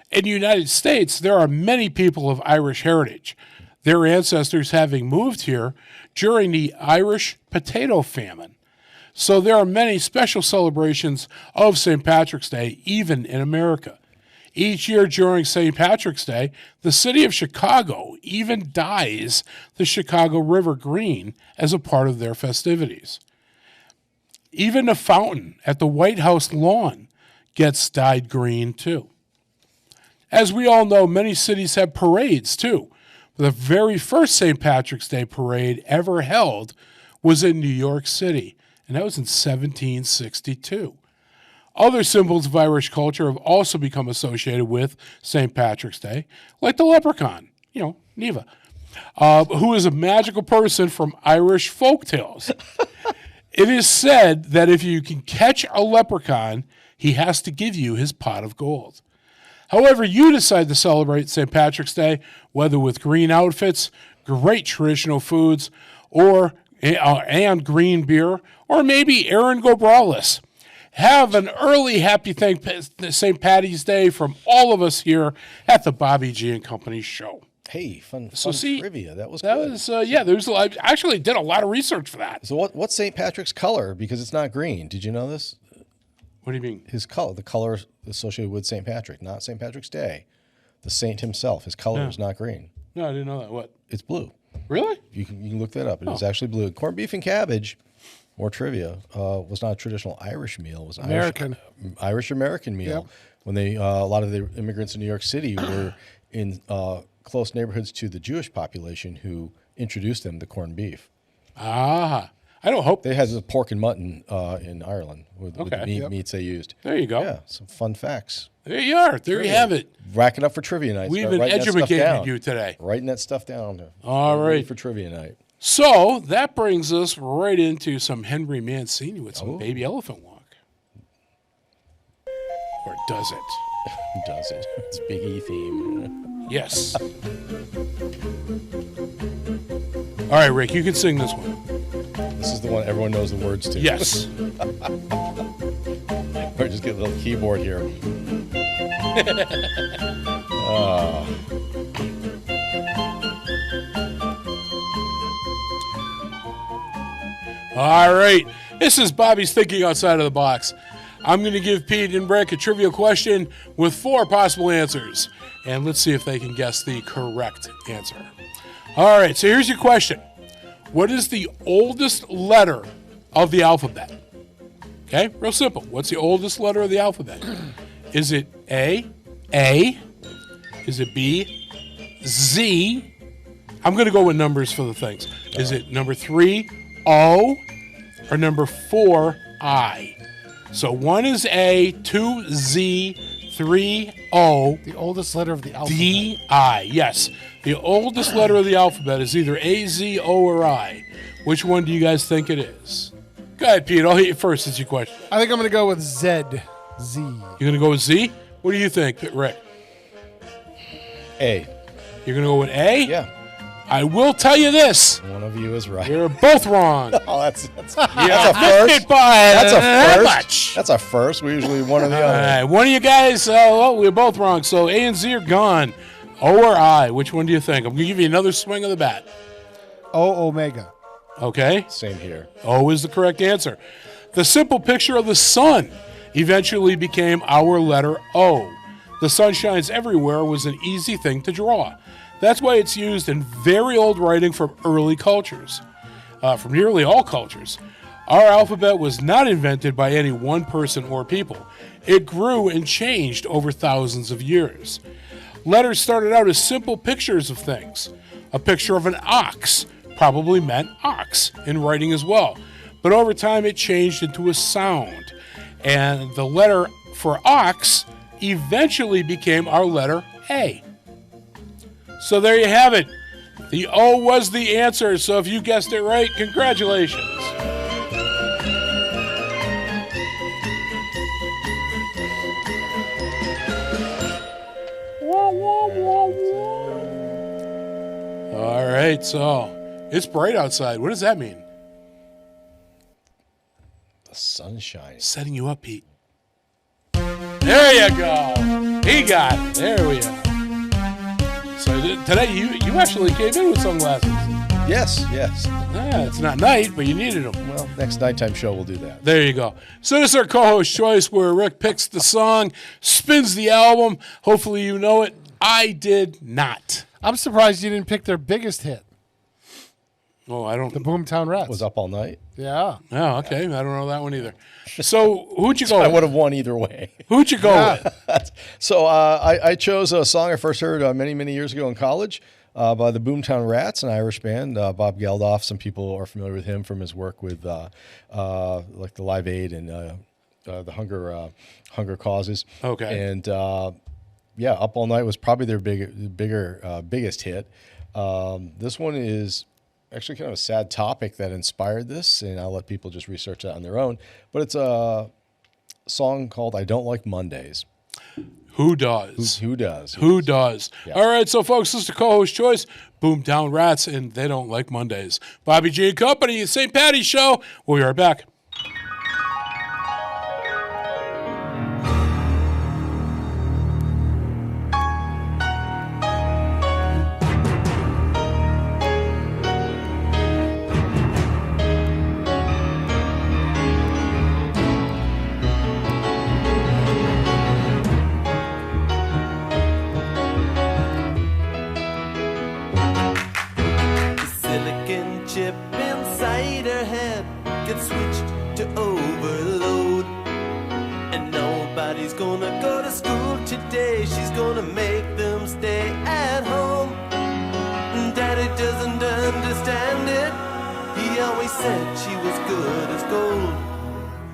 In the United States, there are many people of Irish heritage, their ancestors having moved here during the Irish potato famine. So there are many special celebrations of St. Patrick's Day, even in America. Each year during St. Patrick's Day, the city of Chicago even dyes the Chicago River green as a part of their festivities. Even the fountain at the White House lawn gets dyed green too. As we all know, many cities have parades too. The very first St. Patrick's Day parade ever held was in New York City, and that was in 1762. Other symbols of Irish culture have also become associated with St. Patrick's Day, like the leprechaun, Neva, who is a magical person from Irish folk tales. It is said that if you can catch a leprechaun, he has to give you his pot of gold. However you decide to celebrate St. Patrick's Day, whether with green outfits, great traditional foods, or and green beer, or maybe Aaron go braless. Have an early happy St. Patty's Day from all of us here at the Bobby G and Company show. Hey, fun trivia. That was I actually did a lot of research for that. So what's St. Patrick's color? Because it's not green. Did you know this? What do you mean? His color, the color associated with St. Patrick, not St. Patrick's Day. The saint himself, his color is not green. No, I didn't know that. What? It's blue. Really? You can look that up. It is actually blue. Corned beef and cabbage, more trivia, was not a traditional Irish meal. It was Irish-American meal. Yep. When they a lot of the immigrants in New York City were in close neighborhoods to the Jewish population who introduced them to corned beef. Ah, I don't hope they had the pork and mutton in Ireland with the meats they used. There you go. Yeah, some fun facts. There you are. There you have it. Racking up for trivia night. We've been educating you today. Writing that stuff down. All right. For trivia night. So that brings us right into some Henry Mancini with some Baby Elephant Walk. Or does it? Does it? It's Big E theme. Yes. All right, Rick, you can sing this one. This is the one everyone knows the words to. Yes. Or just get a little keyboard here. All right. This is Bobby's Thinking Outside of the Box. I'm going to give Pete and Brick a trivia question with 4 possible answers. And let's see if they can guess the correct answer. All right, so here's your question. What is the oldest letter of the alphabet? Okay, real simple. What's the oldest letter of the alphabet? Is it A? Is it B? Z? I'm going to go with numbers for the things. Is it number 3, O, or number 4, I? So 1 is A, 2, Z, 3, O. The oldest letter of the alphabet. D, I. Yes. The oldest letter of the alphabet is either A, Z, O, or I. Which one do you guys think it is? Go ahead, Pete. I'll hit you first. It's your question. I think I'm going to go with Z. Z. You're going to go with Z? What do you think, Rick? A. You're going to go with A? Yeah. I will tell you this. One of you is right. You're both wrong. Oh, that's a first. That's a first. That's a first. We usually one or the other. All right. One of you guys, we're both wrong. So A and Z are gone. O or I? Which one do you think? I'm going to give you another swing of the bat. O, Omega. Okay. Same here. O is the correct answer. The simple picture of the sun eventually became our letter O. The sun shines everywhere was an easy thing to draw. That's why it's used in very old writing from early cultures, from nearly all cultures. Our alphabet was not invented by any one person or people. It grew and changed over thousands of years. Letters started out as simple pictures of things. A picture of an ox probably meant ox in writing as well. But over time it changed into a sound. And the letter for ox eventually became our letter A. So there you have it. The O was the answer. So if you guessed it right, congratulations. All right, so it's bright outside. What does that mean? The sunshine. Setting you up, Pete. There you go. He got it. There we are. So today you actually came in with sunglasses. Yes. Yeah, it's not night, but you needed them. Well, next nighttime show we'll do that. There you go. So this is our co-host choice where Rick picks the song, spins the album. Hopefully you know it. I did not. I'm surprised you didn't pick their biggest hit. Oh, I don't. The Boomtown Rats. Was Up All Night. Yeah. Oh, okay. I don't know that one either. So who'd you go with? I would have won either way. Who'd you go with? So I chose a song I first heard many, many years ago in college by the Boomtown Rats, an Irish band. Bob Geldof, some people are familiar with him from his work with like the Live Aid and the hunger causes. Okay. And Up All Night was probably their biggest hit. This one is actually kind of a sad topic that inspired this, and I'll let people just research that on their own. But it's a song called I Don't Like Mondays. Who does? Who does? Who does? Yeah. All right, so folks, this is the co-host choice. Boomtown Rats, and they don't like Mondays. Bobby G and Company, St. Patty's Show. We'll be right back.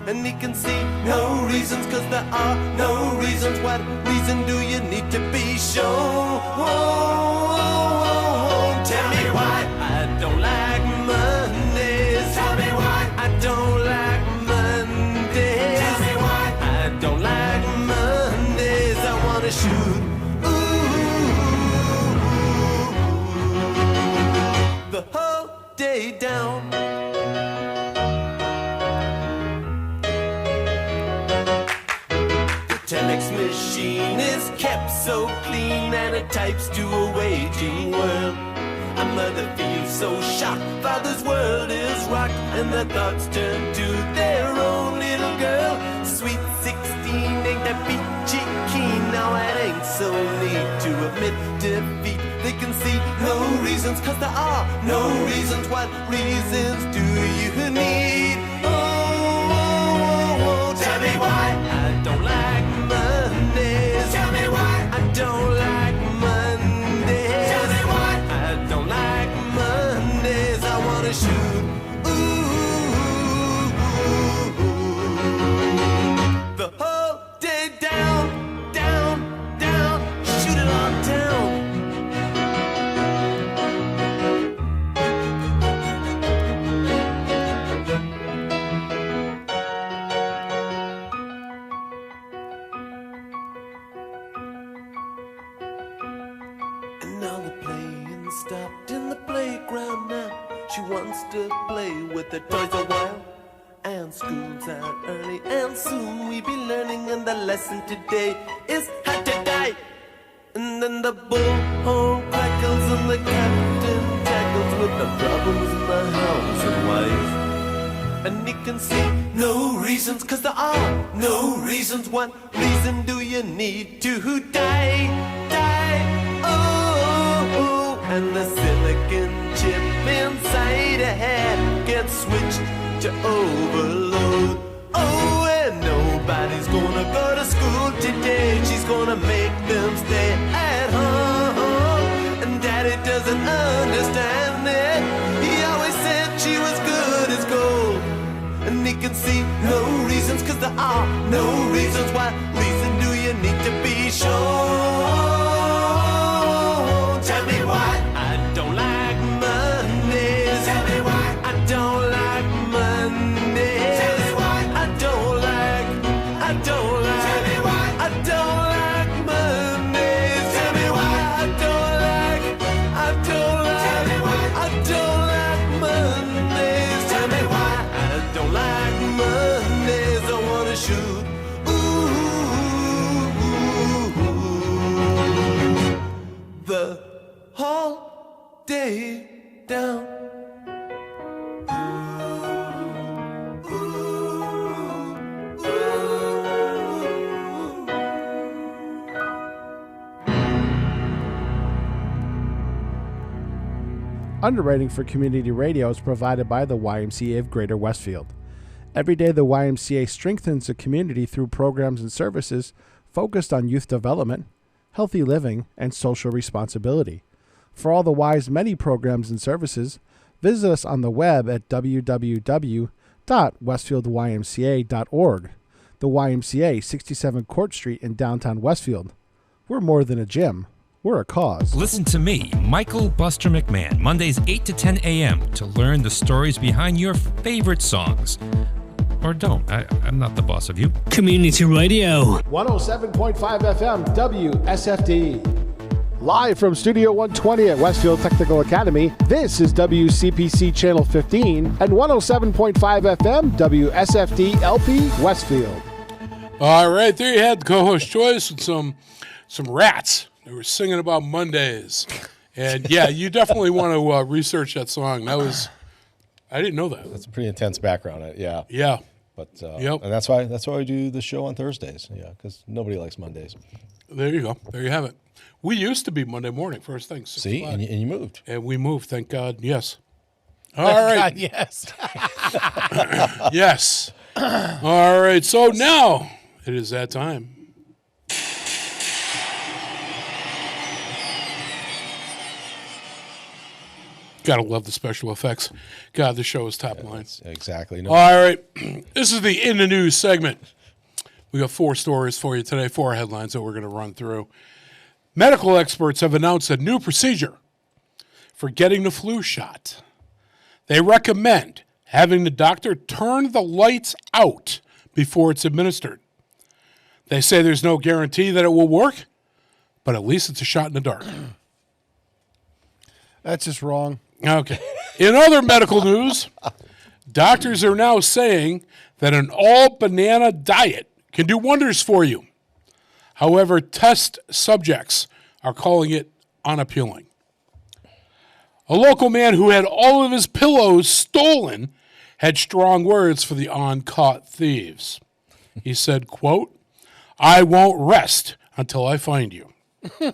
And he can see no reasons, cause there are no reasons. What reason do you need to be shown? Tell me why I don't like Mondays. Tell me why I don't like Mondays. Tell me why I don't like Mondays. I wanna shoot the whole day down. Telex machine is kept so clean, and it types to a waging world. A mother feels so shocked, father's world is rocked, and their thoughts turn to their own little girl. Sweet 16 ain't that peachy keen, now it ain't so neat to admit defeat. They can see no reasons, cause there are no reasons. What reasons do you need? Tell me why I don't like Mondays. Tell me why I don't like Mondays. Tell me why I don't like Mondays. I wanna shoot the whole day down, down, down. Shoot it all down. Stopped in the playground now. She wants to play with the toys a while. And school's out early, and soon we be learning. And the lesson today is how to die. And then the bullhorn crackles, and the captain tackles with the problems in the house and wife. And you can see no reasons, cause there are no reasons. What reason do you need to die? Die, oh. And the silicon chip inside a head gets switched to overload. Oh, and nobody's gonna go to school today. She's gonna make them stay at home. And daddy doesn't understand it. He always said she was good as gold. And he can see no reasons, cause there are no reasons. What reason do you need to be sure? Tell me why I don't like Mondays. Tell me why I don't like Mondays. Tell me why I don't like. Tell me why I don't like Mondays. Tell me why I don't like. Tell me why I don't like Mondays. Tell me why I don't like Mondays. I wanna shoot the whole day down. Underwriting for community radio is provided by the YMCA of Greater Westfield. Every day, the YMCA strengthens the community through programs and services focused on youth development, healthy living, and social responsibility. For all the Y's many programs and services, visit us on the web at www.westfieldymca.org. The YMCA, 67 Court Street in downtown Westfield. We're more than a gym. We're a cause. Listen to me, Michael Buster McMahon, Mondays 8 to 10 a.m. to learn the stories behind your favorite songs. or don't. I'm not the boss of you. Community Radio. 107.5 FM WSFD. Live from Studio 120 at Westfield Technical Academy, this is WCPC Channel 15 and 107.5 FM WSFD-LP Westfield. All right, there you had the co-host choice with some rats. They were singing about Mondays. And yeah, you definitely want to research that song. I didn't know that. That's a pretty intense background. Yeah. Yeah. But and that's why we do the show on Thursdays. Yeah, because nobody likes Mondays. There you go. There you have it. We used to be Monday morning, first thing. See, and you moved. And we moved, thank God. Yes. All right. God, yes. Yes. All right. So now it is that time. Gotta love the special effects. God, the show is top line. Exactly. No. All right. This is the In the News segment. We got 4 stories for you today, 4 headlines that we're going to run through. Medical experts have announced a new procedure for getting the flu shot. They recommend having the doctor turn the lights out before it's administered. They say there's no guarantee that it will work, but at least it's a shot in the dark. That's just wrong. Okay. In other medical news, doctors are now saying that an all-banana diet can do wonders for you. However, test subjects are calling it unappealing. A local man who had all of his pillows stolen had strong words for the uncaught thieves. He said, quote, "I won't rest until I find you." And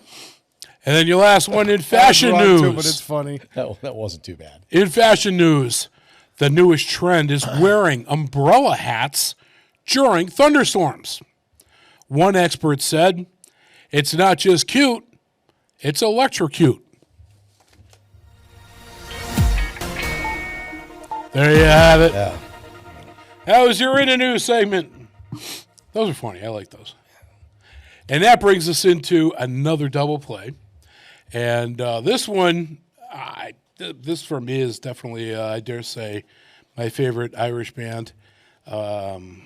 then your last one in fashion news. Too, but it's funny. That wasn't too bad. In fashion news, the newest trend is wearing umbrella hats during thunderstorms. One expert said, "It's not just cute, it's electrocute." There you have it. Yeah. That was your In the News segment. Those are funny. I like those. And that brings us into another double play. And this one, this for me is definitely, I dare say, my favorite Irish band. And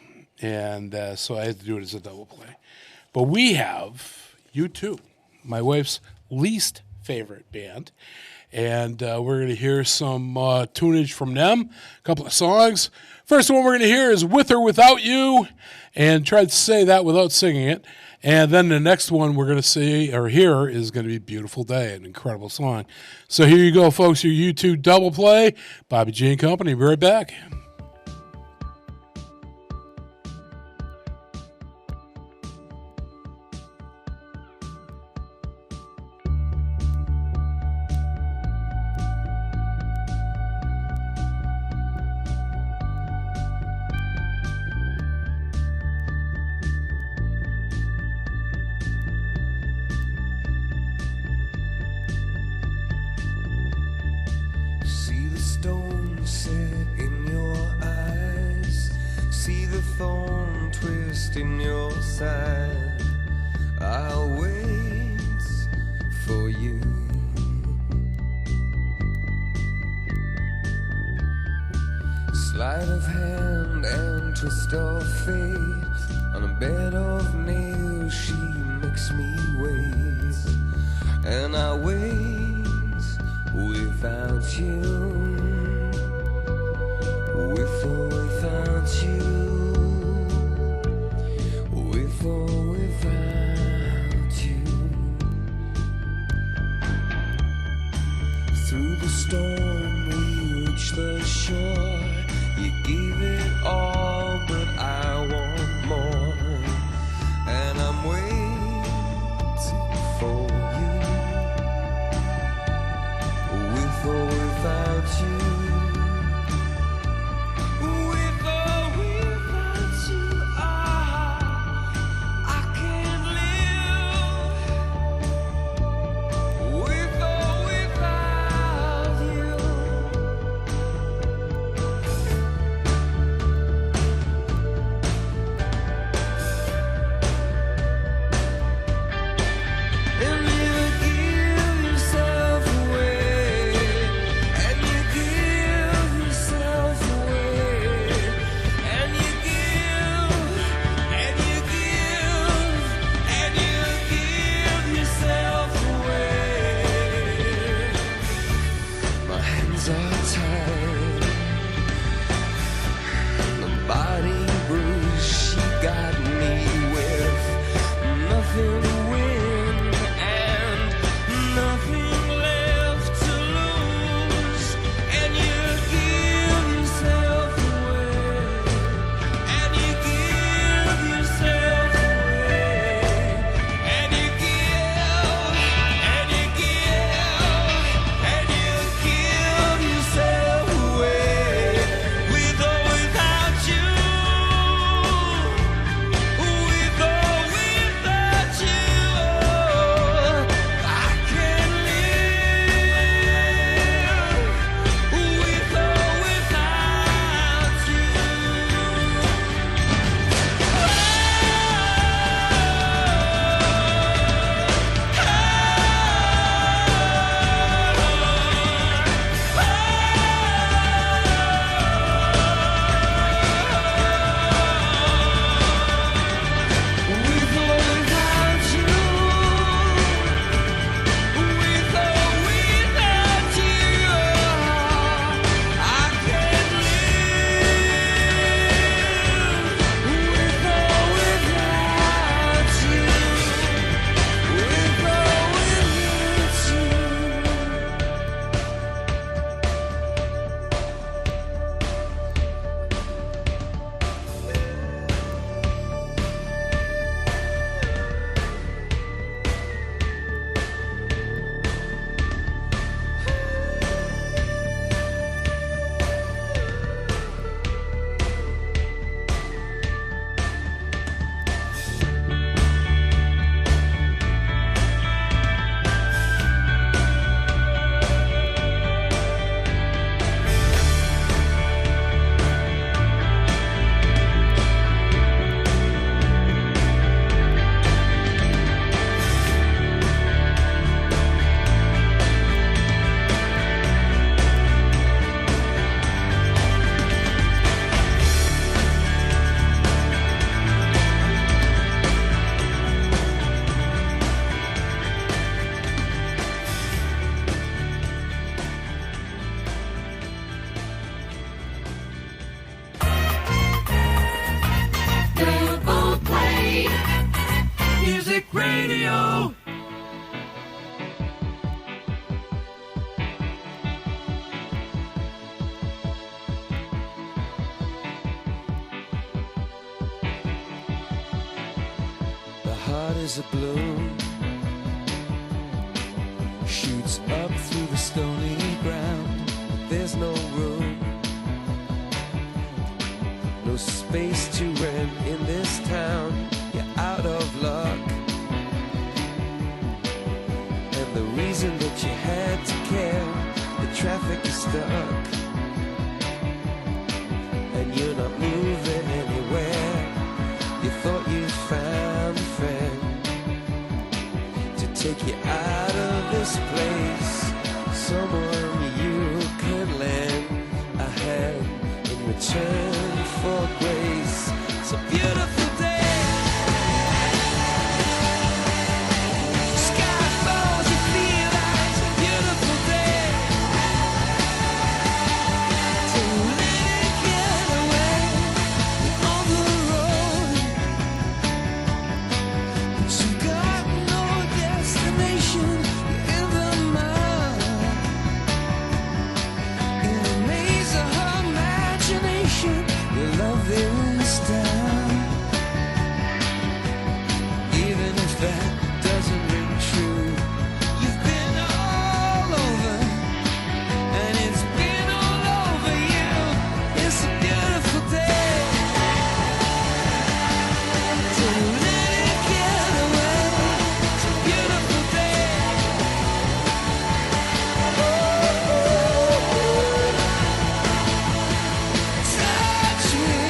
so I had to do it as a double play. But we have U2, my wife's least favorite band. And we're going to hear some tunage from them, a couple of songs. First one we're going to hear is With or Without You, and try to say that without singing it. And then the next one we're going to see or hear is going to be Beautiful Day, an incredible song. So here you go, folks, your U2 double play. Bobby G and Company, be right back. In your side, I'll wait for you. Sleight of hand and twist of fate. On a bed of nails, she makes me wait, and I wait without you, with or without you. With or without you. Through the storm we reach the shore. You give it all, but I want more. And I'm waiting for you. With or without you. is a bloom, shoots up through the stony ground. There's no room, no space to rent in this town. You're out of luck, and the reason that you had to care, the traffic is stuck, and you're not moving anywhere. You thought you found a friend to take you out of this place, someone you could lend a hand in return for grace. It's a beautiful day. Sky falls, you feel like it's a beautiful day. To let it get away on the road, but you got no destination. You're in the mud, in the maze of her imagination. Your love is down, even if that doesn't ring true. You've been all over, and it's been all over you. It's a beautiful day to let it get away. It's a beautiful day. Touch me,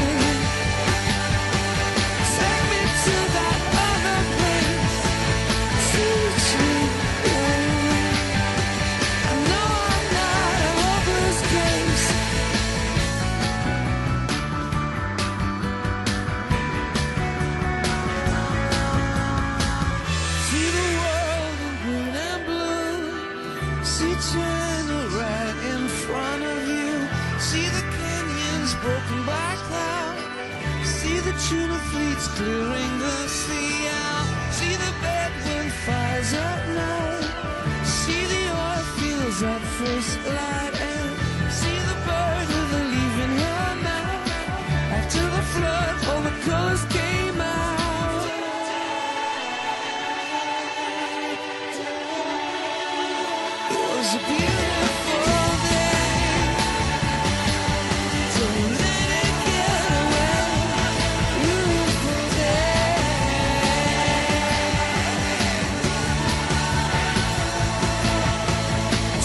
take me to that other place. Teach me, I know I'm not a hopeless case. See the world in green and blue. See China right in front of you. See the canyons broken by cloud. See the tuna fleets clearing the sea out. See the bedroom fires at night. See the oil fields at first light. And see the bird with a leaf in her mouth. After the flood, all the colors came out. It was a beautiful day to let it get away. Beautiful day.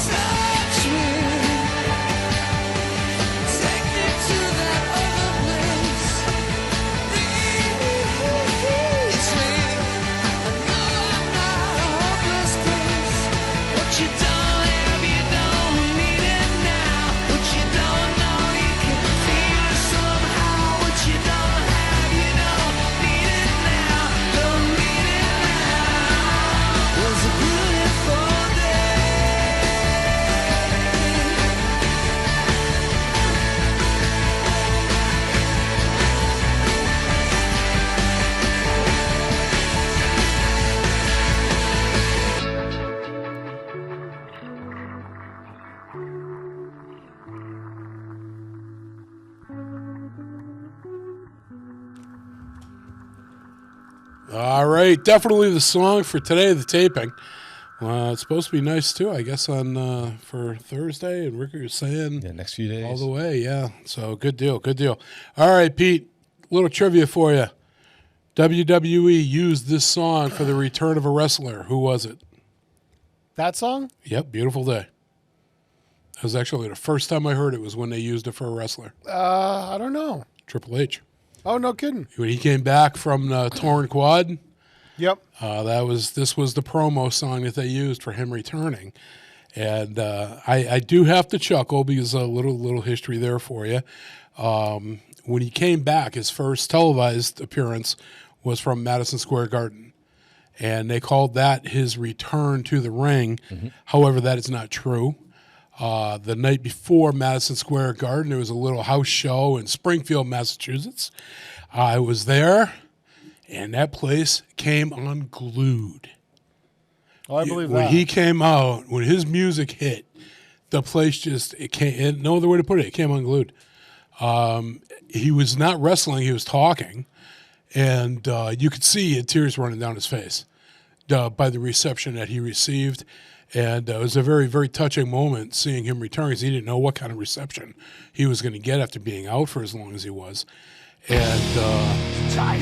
Touch me, take me to that other place. It's me. I know I'm not a hopeless case. What you don't have, you don't need it now. What you don't know, you can feel it somehow. What you don't have, you don't need it now. Don't need it now. It was a beautiful day. All right, definitely the song for today, the taping. It's supposed to be nice too, I guess, on for Thursday. And Ricky was saying next few days. all the way, yeah. So good deal, good deal. All right, Pete, little trivia for you. WWE used this song for the return of a wrestler. Who was it? That song? Yep, Beautiful Day. That was actually the first time I heard it was when they used it for a wrestler. I don't know. Triple H. Oh, no kidding. When he came back from the torn quad, Yep. this was the promo song that they used for him returning. And I do have to chuckle because a little history there for you. When he came back, his first televised appearance was from Madison Square Garden. And they called that his return to the ring. Mm-hmm. However, that is not true. The night before Madison Square Garden, there was a little house show in Springfield, Massachusetts. I was there, and that place came unglued. Oh, I believe that. When he came out, when his music hit, the place just, no other way to put it, it came unglued. He was not wrestling, he was talking. And you could see tears running down his face by the reception that he received. And it was a very, very touching moment seeing him return because he didn't know what kind of reception he was going to get after being out for as long as he was. And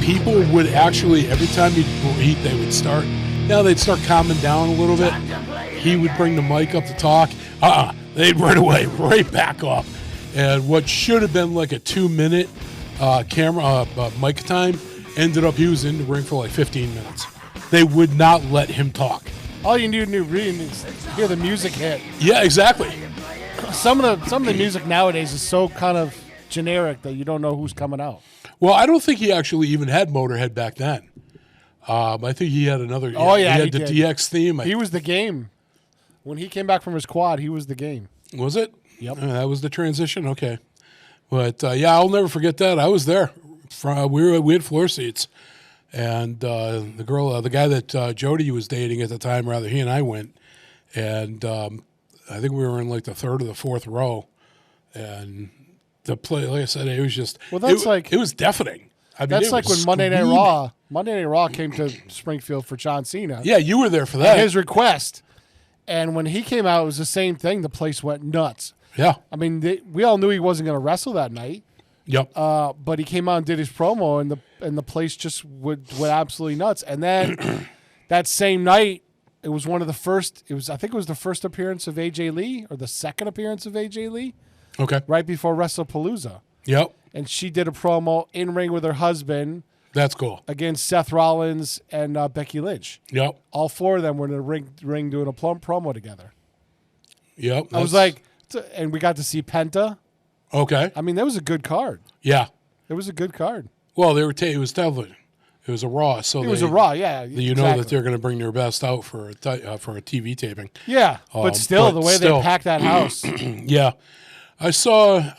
people would actually, every time they would start, they'd start calming down a little bit. He would bring the mic up to talk. They'd right away, right back up. And what should have been like a 2-minute mic time ended up he was in the ring for like 15 minutes. They would not let him talk. All you need to read is hear the music hit. Yeah, exactly. Some of the music nowadays is so kind of generic that you don't know who's coming out. Well, I don't think he actually even had Motorhead back then. I think he had another. Oh yeah, he had the did. DX theme. He was the game. When he came back from his quad, he was the game. Was it? Yep. That was the transition. Okay, but I'll never forget that. I was there. We had floor seats, and the guy that Jody was dating at the time, rather, he and I went, and I think we were in like the third or the fourth row, and the play, like I said, it was just it was deafening. I mean, that's like when Monday Night Raw came to Springfield for John Cena. Yeah, you were there for that. At his request. And when he came out, it was the same thing. The place went nuts. Yeah. I mean, we all knew he wasn't going to wrestle that night. Yep. But he came out and did his promo, and the place just went absolutely nuts. And then that same night, it was one of the first. I think it was the first appearance of AJ Lee or the second appearance of AJ Lee. Okay. Right before WrestlePalooza. Yep. And she did a promo in ring with her husband. That's cool. Against Seth Rollins and Becky Lynch. Yep. All four of them were in the ring doing a promo together. Yep. I was like, and we got to see Penta. Okay. I mean, that was a good card. Yeah. It was a good card. Well, it was television. It was a Raw, so it was a Raw. Yeah. You know that they're going to bring their best out for a TV taping. Yeah, but still, the way they packed that house. Yeah, I saw.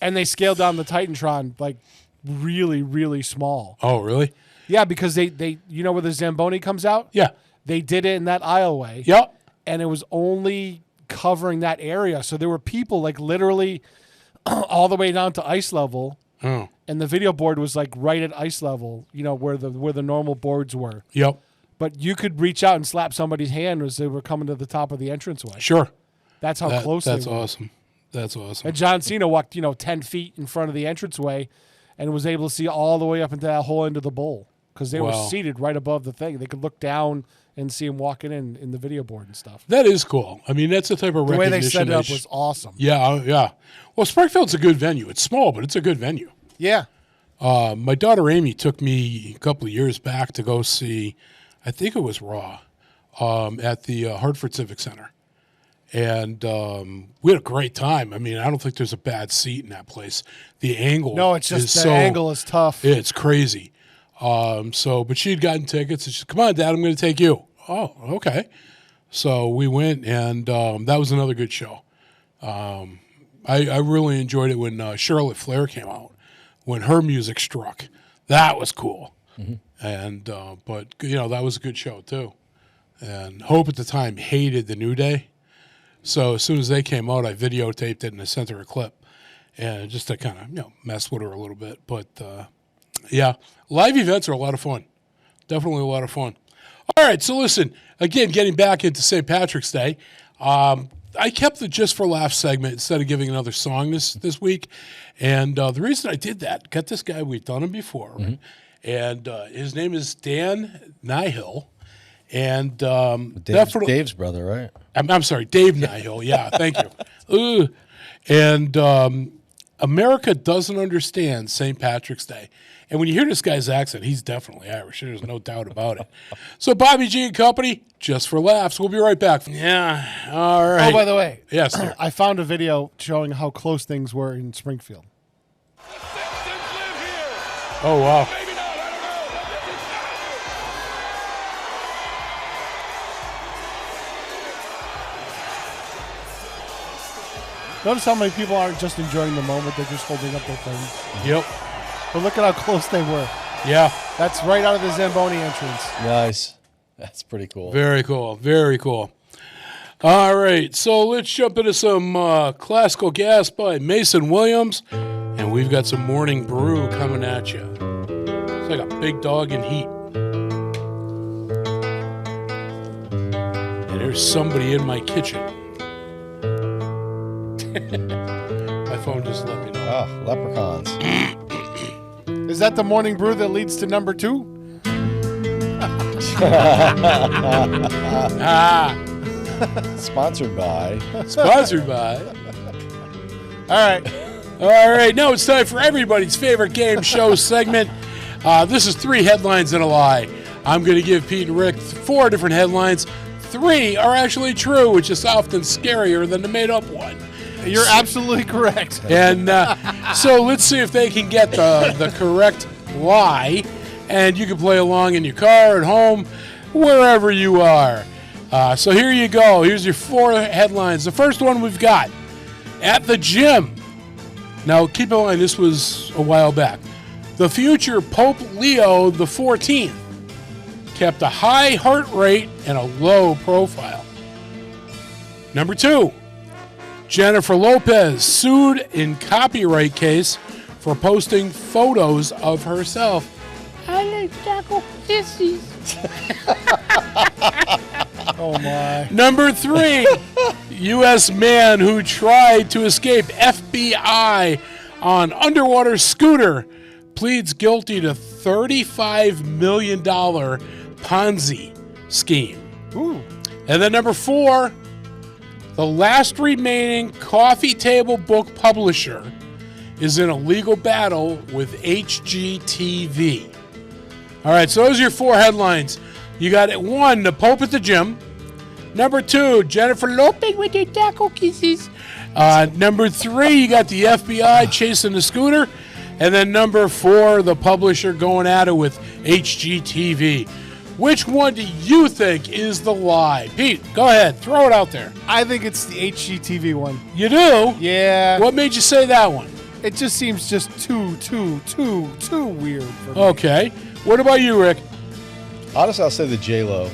And they scaled down the Titantron like really, really small. Oh, really? Yeah, because they you know where the Zamboni comes out? Yeah. They did it in that aisleway. Yep. And it was only covering that area. So there were people like literally all the way down to ice level. Oh. And the video board was like right at ice level, you know, where the normal boards were. Yep. But you could reach out and slap somebody's hand as they were coming to the top of the entranceway. Sure. That's how close they were. That's awesome. That's awesome. And John Cena walked, 10 feet in front of the entranceway and was able to see all the way up into that whole end of the bowl because they were seated right above the thing. They could look down and see him walking in the video board and stuff. That is cool. I mean, that's the type of recognition. The way they set it up was awesome. Yeah, yeah. Well, Springfield's a good venue. It's small, but it's a good venue. Yeah. My daughter Amy took me a couple of years back to go see, I think it was Raw, at the Hartford Civic Center. And we had a great time. I mean, I don't think there's a bad seat in that place. The angle. No, it's just the angle is tough. It's crazy. But she'd gotten tickets. And she said, "Come on, Dad, I'm going to take you." Oh, okay. So we went, and that was another good show. I really enjoyed it when Charlotte Flair came out. When her music struck, that was cool. Mm-hmm. And but that was a good show too. And Hope at the time hated the New Day. So as soon as they came out, I videotaped it and I sent her a clip, and just to kind of mess with her a little bit. But live events are a lot of fun, definitely a lot of fun. All right, so listen again, getting back into St. Patrick's Day. I kept the Just for Laughs segment instead of giving another song this week, and the reason I did that, got this guy, we've done him before, mm-hmm. And his name is Dan Nihil. And Dave's brother, right? I'm sorry, Dave Nihil. Yeah, thank you. And America doesn't understand St. Patrick's Day. And when you hear this guy's accent, he's definitely Irish. There's no doubt about it. So Bobby G and Company, Just for Laughs. We'll be right back. Yeah, all right. Oh, by the way, yes, sir. I found a video showing how close things were in Springfield. Oh, wow. Notice how many people aren't just enjoying the moment, they're just holding up their things. Yep. But look at how close they were. Yeah. That's right out of the Zamboni entrance. Nice. That's pretty cool. Very cool. Very cool. All right. So let's jump into some classical gas by Mason Williams. And we've got some Morning Brew coming at you. It's like a big dog in heat. And there's somebody in my kitchen. My phone just let me know. Ah, leprechauns. Is that the morning brew that leads to number 2? Sponsored by. Sponsored by. All right. Now it's time for everybody's favorite game show segment. This is 3 headlines and a lie. I'm going to give Pete and Rick 4 different headlines. 3 are actually true, which is often scarier than the made-up one. You're absolutely correct. And so let's see if they can get the correct lie. And you can play along in your car, at home, wherever you are. So here you go. Here's your 4 headlines. The first one we've got. At the gym. Now, keep in mind, this was a while back. The future Pope Leo XIV kept a high heart rate and a low profile. Number 2. Jennifer Lopez sued in copyright case for posting photos of herself. I like taco kisses. Oh, my. Number 3, U.S. man who tried to escape FBI on underwater scooter pleads guilty to $35 million Ponzi scheme. Ooh. And then number 4, the last remaining coffee table book publisher is in a legal battle with HGTV. All right, so those are your 4 headlines. You got it. 1, the Pope at the gym. Number 2, Jennifer Lopez with her taco kisses. Number 3, you got the FBI chasing the scooter. And then number 4, the publisher going at it with HGTV. Which one do you think is the lie? Pete, go ahead. Throw it out there. I think it's the HGTV one. You do? Yeah. What made you say that one? It just seems just too weird for me. Okay. What about you, Rick? Honestly, I'll say the J-Lo.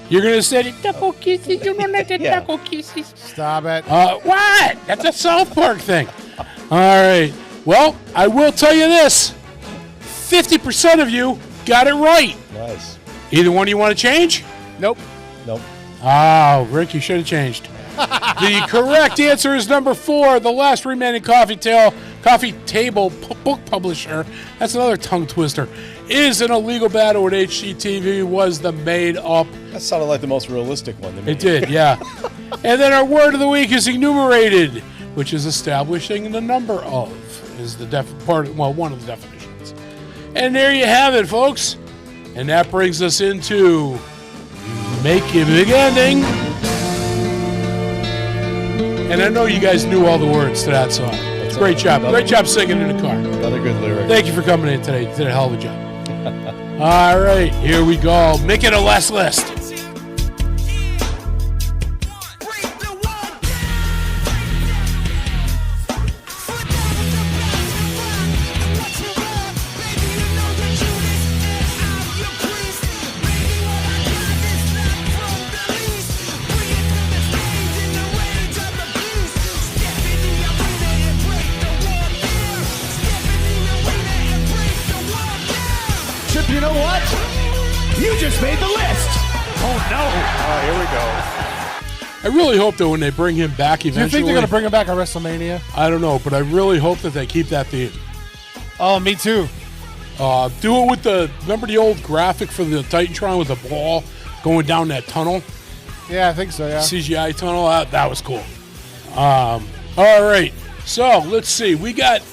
You're going to say the taco kisses. You don't like the taco kisses. Stop it. What? That's a South Park thing. All right. Well, I will tell you this. 50% of you got it right. Nice. Either one you want to change? Nope. Oh, Rick, you should have changed. The correct answer is number 4, the last remaining coffee table book publisher. That's another tongue twister. Is in a legal battle with HGTV. Was the made up. That sounded like the most realistic one to me. It did, yeah. And then our word of the week is enumerated, which is establishing the number of. Is the one of the definitions. And there you have it, folks. And that brings us into Make a Big Ending. And I know you guys knew all the words to that song. Great job. Great job singing in the car. Another good lyric. Thank you for coming in today. You did a hell of a job. All right, here we go. Make it a less list. You know what? You just made the list. Oh no! Here we go. I really hope that when they bring him back eventually. Do you think they're going to bring him back at WrestleMania? I don't know, but I really hope that they keep that theme. Oh, me too. Do it with remember the old graphic for the Titantron with the ball going down that tunnel? Yeah, I think so, yeah. CGI tunnel? That was cool. All right, so let's see. We got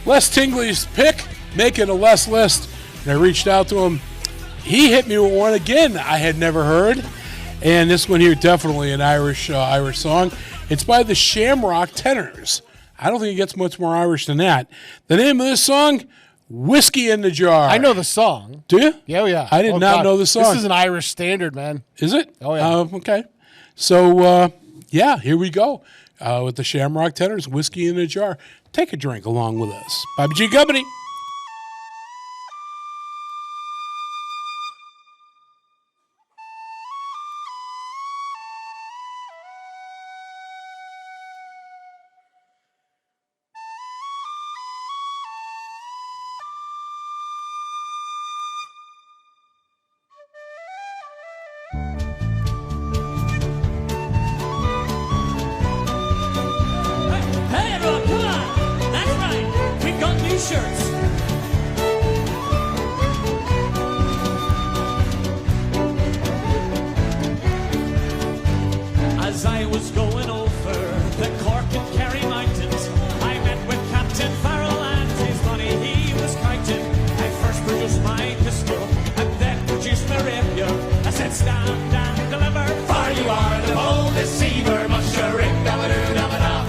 Les Tingley's pick, making a less list. And I reached out to him. He hit me with one again I had never heard. And this one here, definitely an Irish song. It's by the Shamrock Tenors. I don't think it gets much more Irish than that. The name of this song, Whiskey in the Jar. I know the song. Do you? Yeah, yeah. I did not know the song. This is an Irish standard, man. Is it? Oh, yeah. Okay. So, here we go. With the Shamrock Tenors, Whiskey in a Jar. Take a drink along with us. Bobby G Company. T-shirts. As I was going over the Cork and Kerry mountains, I met with Captain Farrell and his money he was counting. I first produced my pistol and then produced my rapier. I said, stand and deliver, for you are the bold deceiver. Mushering, da-ba-doo-da-ba-da.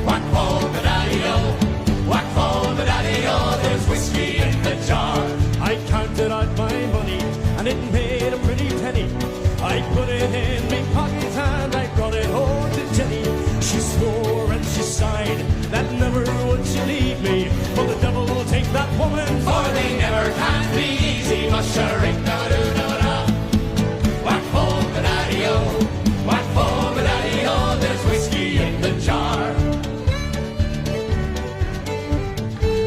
Whack, fall, ba-daddy-o. Whack, fall, ba-daddy-o. There's whiskey in the jar. I counted out my money and it made a pretty penny. I put it in my pocket and I brought it home to Jenny. She swore and she sighed that never would she leave me. But the devil will take that woman, for they never can be easy. Mushering, da-ba-doo-da-ba-da. Whack, fall, ba-daddy-o. Whack, fall, ba-daddy-o. There's whiskey in the jar.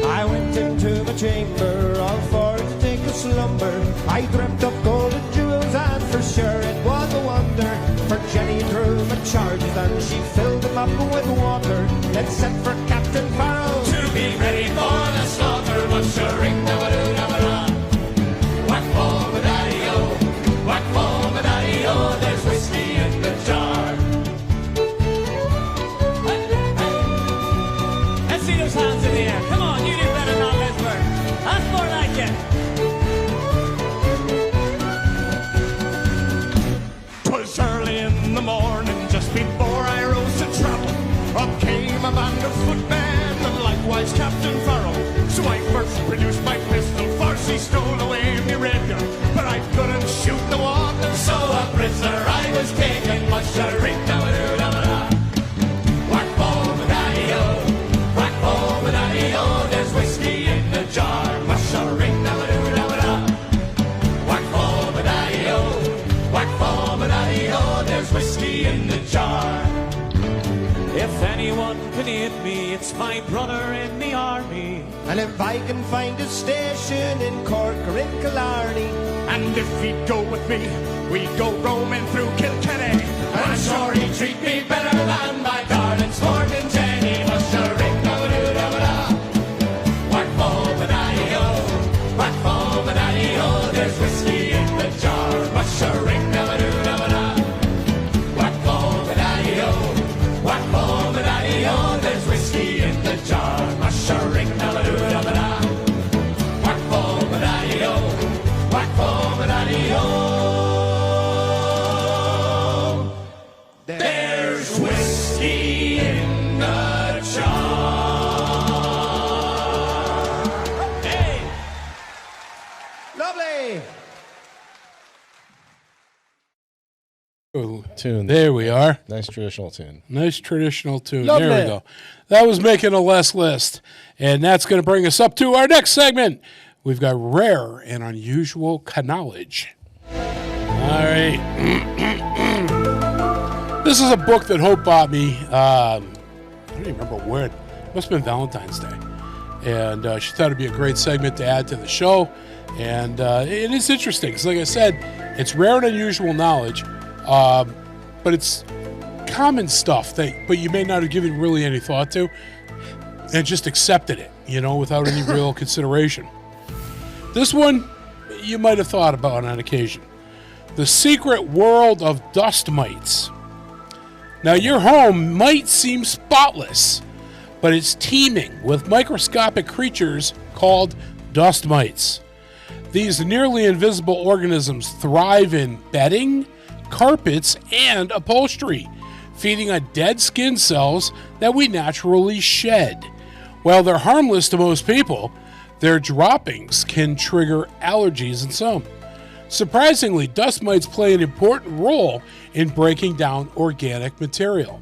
I went into the chamber all for to take a slumber. I dreamt of gold and jewels and for sure it was a wonder. For Jenny drew my charges and she filled them up with water. Then sent for Captain Farrell to be ready for the slaughter. Mushering, da-ba-doo-da-ba-da. Whack, fall, ba-daddy-o. Whack, fall, ba-daddy-o. There's whiskey in the jar. Let's see those hands in the air. Come on, you do better than Lisburn. That's more like it. 'Twas early in the morning, just before I rose to travel. Up came a band of footmen, and likewise Captain Farrell. So I first produced my pistol, for she stole away me rapier. But I couldn't shoot the water, so a prisoner I was taken. Mushering, da-ba-doo-da-ba-da. Whack, fall, ba-daddy-o. Whack, fall, ba-daddy-o. There's whiskey in the jar. Mushering, da-ba-doo-da-ba-da. Whack, fall, ba-daddy-o. Whack, fall, ba-daddy-o. There's whiskey in the jar. If anyone can aid me, it's my brother in the army. And if I can find a station in Cork or in Killarney, and if he'd go with me, we'd go roaming through Kilkenny. And I'm sure he'd treat me better than my darling sporting Jenny. Mushering, da-ba-doo-da-ba-da. Whack, fall, ba-daddy-o. Whack, fall, ba-daddy-o. There's whiskey in the jar. Mushering, da-ba-doo-da-ba-da. Whack, fall, ba-daddy-o. Whack, fall, ba-daddy-o. There's whiskey in the jar. Mushering, da-ba-doo-da-ba-da. Whack, fall, ba-daddy-o. Whack, fall, ba-daddy-o. There's whiskey in the jar. Hey! Lovely! Tune. There we are. Nice traditional tune. Nice traditional tune. Lovely. There we go. That was making a less list. And that's going to bring us up to our next segment. We've got rare and unusual knowledge. All right. This is a book that Hope bought me. I don't even remember when. It must have been Valentine's Day. And she thought it'd be a great segment to add to the show. And it is interesting. Because like I said, it's rare and unusual knowledge. But it's common stuff but you may not have given really any thought to, and just accepted it, without any real consideration. This one you might have thought about on occasion. The secret world of dust mites. Now, your home might seem spotless, but it's teeming with microscopic creatures called dust mites. These nearly invisible organisms thrive in bedding, carpets, and upholstery, feeding on dead skin cells that we naturally shed. While they're harmless to most people, their droppings can trigger allergies in some. Surprisingly, dust mites play an important role in breaking down organic material,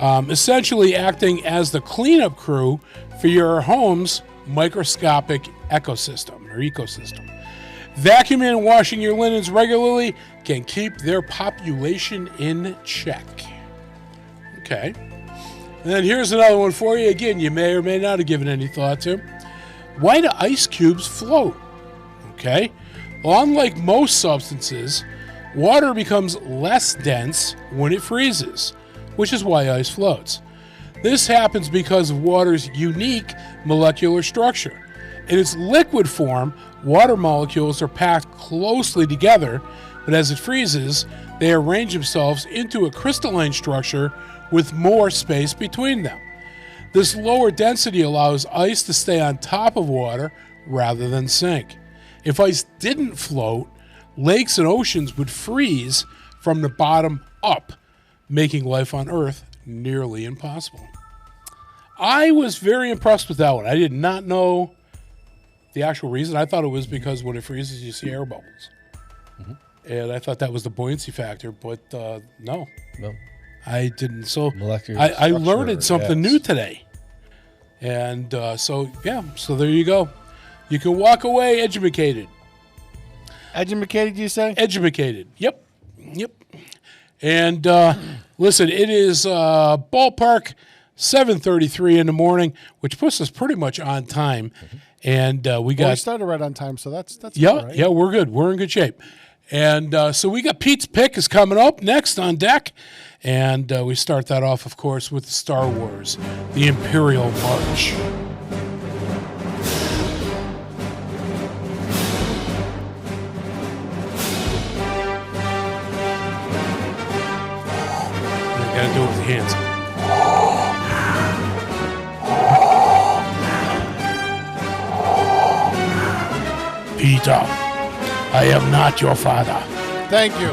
essentially acting as the cleanup crew for your home's microscopic ecosystem. Vacuuming and washing your linens regularly can keep their population in check. Okay. And then here's another one for you. Again, you may or may not have given any thought to. Why do ice cubes float? Okay. Well, unlike most substances, water becomes less dense when it freezes, which is why ice floats. This happens because of water's unique molecular structure. In its liquid form, water molecules are packed closely together, but as it freezes, they arrange themselves into a crystalline structure with more space between them. This lower density allows ice to stay on top of water rather than sink. If ice didn't float, lakes and oceans would freeze from the bottom up, making life on Earth nearly impossible. I was very impressed with that one. I did not know the actual reason. I thought it was because when it freezes, you see air bubbles. Mm-hmm. And I thought that was the buoyancy factor, but no. I didn't. So I learned something new today. And so there you go. You can walk away educated. Educated, you say? Educated. Yep. And listen, it is ballpark 7:33 in the morning, which puts us pretty much on time. Mm-hmm. And we started right on time, so that's all right. Yeah, we're good. We're in good shape. And so we got Pete's Pick is coming up next on deck. And we start that off, of course, with Star Wars, the Imperial March. You gotta do it with the hands. Peter, I am not your father. Thank you.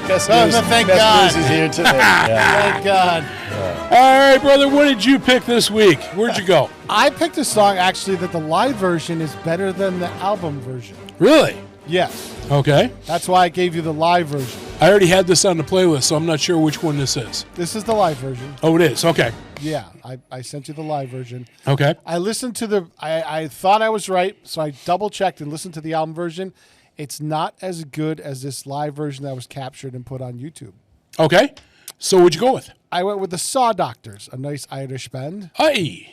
Thank God. He's here today. Yeah. Thank God. Yeah. All right, brother, what did you pick this week? Where'd you go? I picked a song, actually, that the live version is better than the album version. Really? Yes. Okay. That's why I gave you the live version. I already had this on the playlist, so I'm not sure which one this is. This is the live version. Oh, it is? Okay. Yeah, I sent you the live version. Okay. I listened to I thought I was right, so I double-checked and listened to the album version. It's not as good as this live version that was captured and put on YouTube. Okay. So what'd you go with? I went with the Saw Doctors, a nice Irish band. Aye.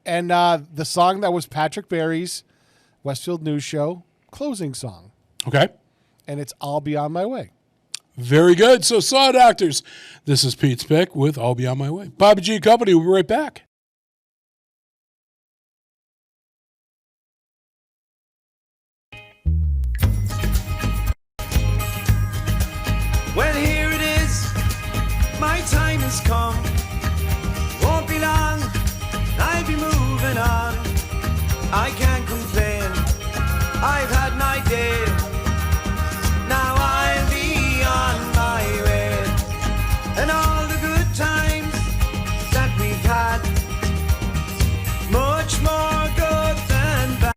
And the song that was Patrick Barry's Westfield News Show closing song. Okay. And it's I'll Be On My Way. Very good. So Saw Doctors. This is Pete's Pick with I'll Be On My Way. Bobby G Company. We'll be right back. Well, here it is, my time has come. Won't be long, I'll be moving on. I can't complain, I've had my day. Now I'll be on my way. And all the good times that we've had, much more good than bad.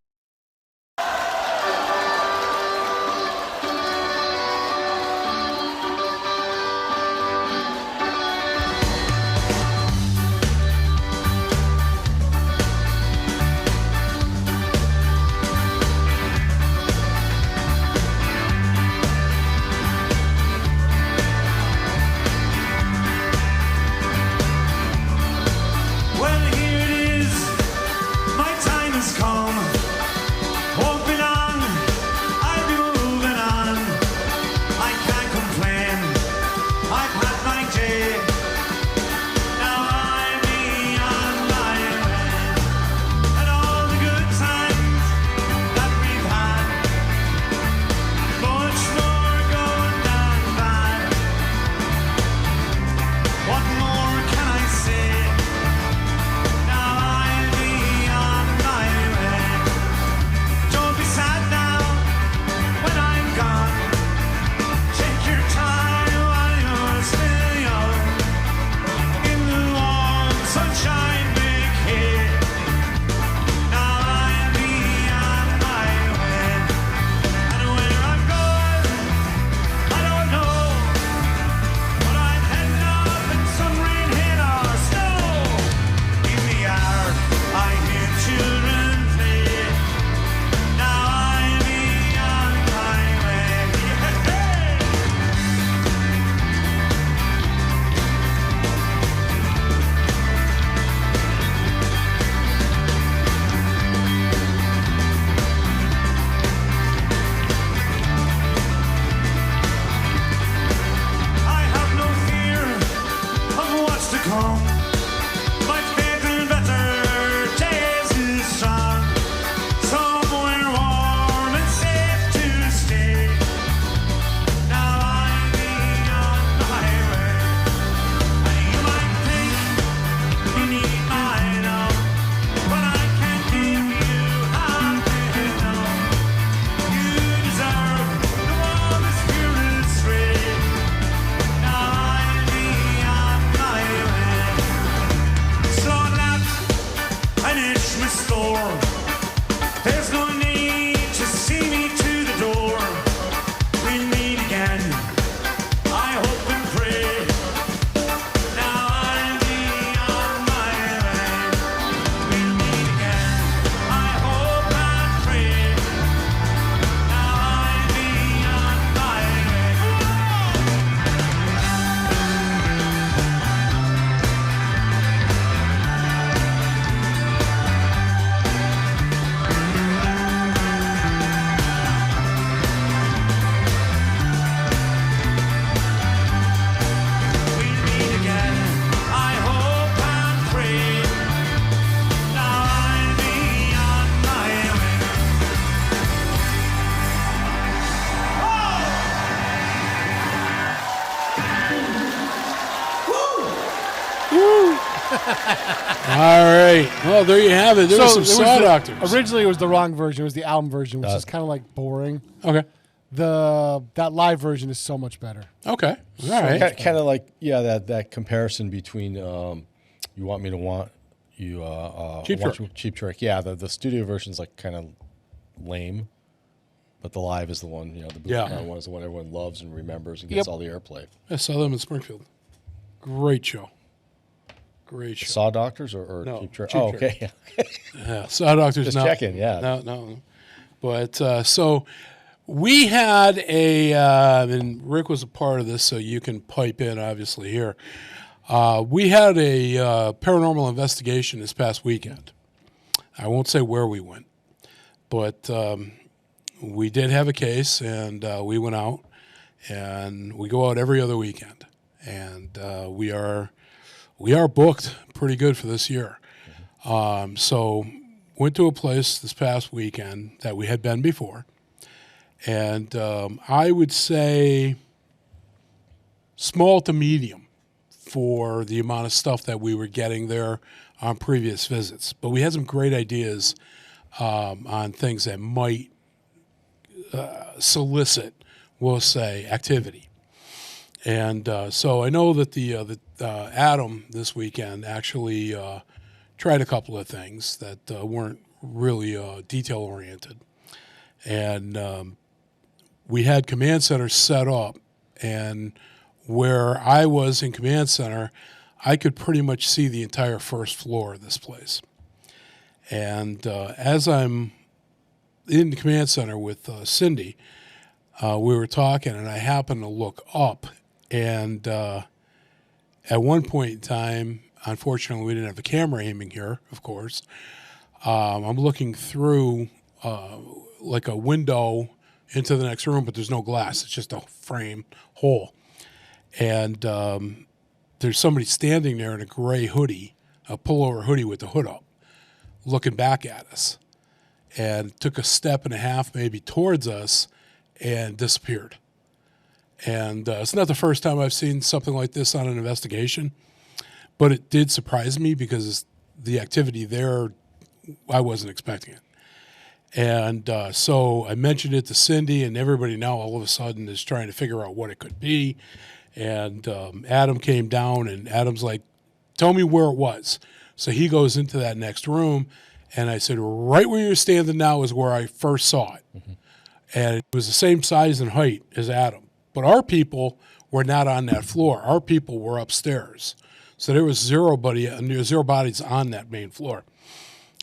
right. Well, there you have it. There was some Saw Doctors. Originally, it was the wrong version. It was the album version, which is kind of like boring. Okay. That live version is so much better. Okay. All right. Kind of like, that comparison between You Want Me to Want You. Cheap Trick. Yeah, the studio version's like kind of lame. But the live is the one, the boot one is the one everyone loves and remembers and gets all the airplay. I saw them in Springfield. Great show. Great show. Saw Doctors or no, Cheap Trick? Cheap Oh, Trick. okay. Yeah, Saw Doctors. Just checking, yeah. No. But so we had and Rick was a part of this, so you can pipe in, obviously, here. We had a paranormal investigation this past weekend. I won't say where we went, but we did have a case, and we went out, and we go out every other weekend, and we are booked pretty good for this year. So went to a place this past weekend that we had been before, and I would say small to medium for the amount of stuff that we were getting there on previous visits. But we had some great ideas on things that might solicit, we'll say, activity. And so I know that the Adam this weekend actually tried a couple of things that weren't really detail-oriented. And we had Command Center set up, and where I was in Command Center, I could pretty much see the entire first floor of this place. And as I'm in the Command Center with Cindy, we were talking, and I happened to look up, and at one point in time, unfortunately, we didn't have the camera aiming here, of course. I'm looking through like a window into the next room, but there's no glass. It's just a frame hole. And there's somebody standing there in a gray hoodie, a pullover hoodie with the hood up, looking back at us, and took a step and a half maybe towards us and disappeared. And it's not the first time I've seen something like this on an investigation, but it did surprise me because the activity there, I wasn't expecting it. And so I mentioned it to Cindy, and everybody now all of a sudden is trying to figure out what it could be. And Adam came down, and Adam's like, tell me where it was. So he goes into that next room, and I said, right where you're standing now is where I first saw it. Mm-hmm. And it was the same size and height as Adam. But our people were not on that floor. Our people were upstairs. So there was zero bodies on that main floor.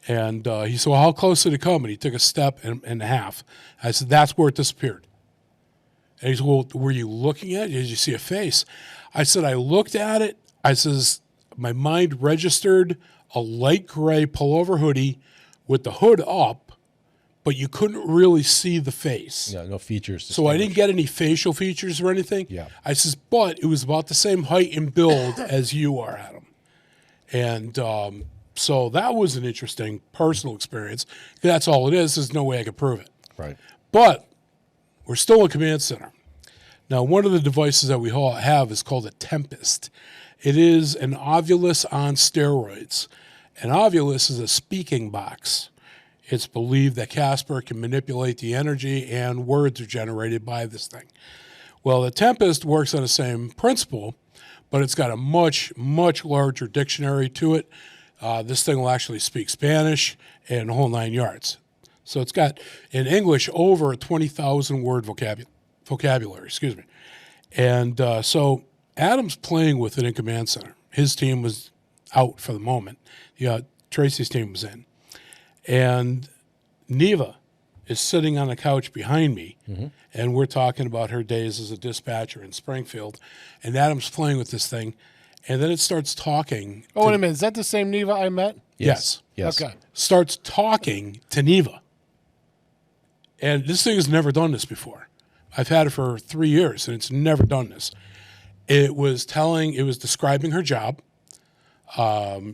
And he said, well, how close did it come? And he took a step and a half. I said, that's where it disappeared. And he said, well, were you looking at it? Did you see a face? I said, I looked at it. I says, my mind registered a light gray pullover hoodie with the hood up, but you couldn't really see the face. Yeah, no features. So I didn't get any facial features or anything. Yeah. I says, but it was about the same height and build as you are, Adam. And so that was an interesting personal experience. That's all it is. There's no way I could prove it. Right. But we're still a command center. Now, one of the devices that we have is called a Tempest. It is an Ovilus on steroids. An Ovilus is a speaking box. It's believed that Casper can manipulate the energy, and words are generated by this thing. Well, the Tempest works on the same principle, but it's got a much, much larger dictionary to it. This thing will actually speak Spanish and the whole 9 yards. So it's got, in English, over a 20,000 word vocabulary, And so Adam's playing with it in Command Center. His team was out for the moment. Tracy's team was in. And Neva is sitting on a couch behind me, and we're talking about her days as a dispatcher in Springfield. And Adam's playing with this thing, and then it starts talking. Oh, wait a minute. Is that the same Neva I met? Yes. Okay. Starts talking to Neva. And this thing has never done this before. I've had it for 3 years, and it's never done this. It was describing her job.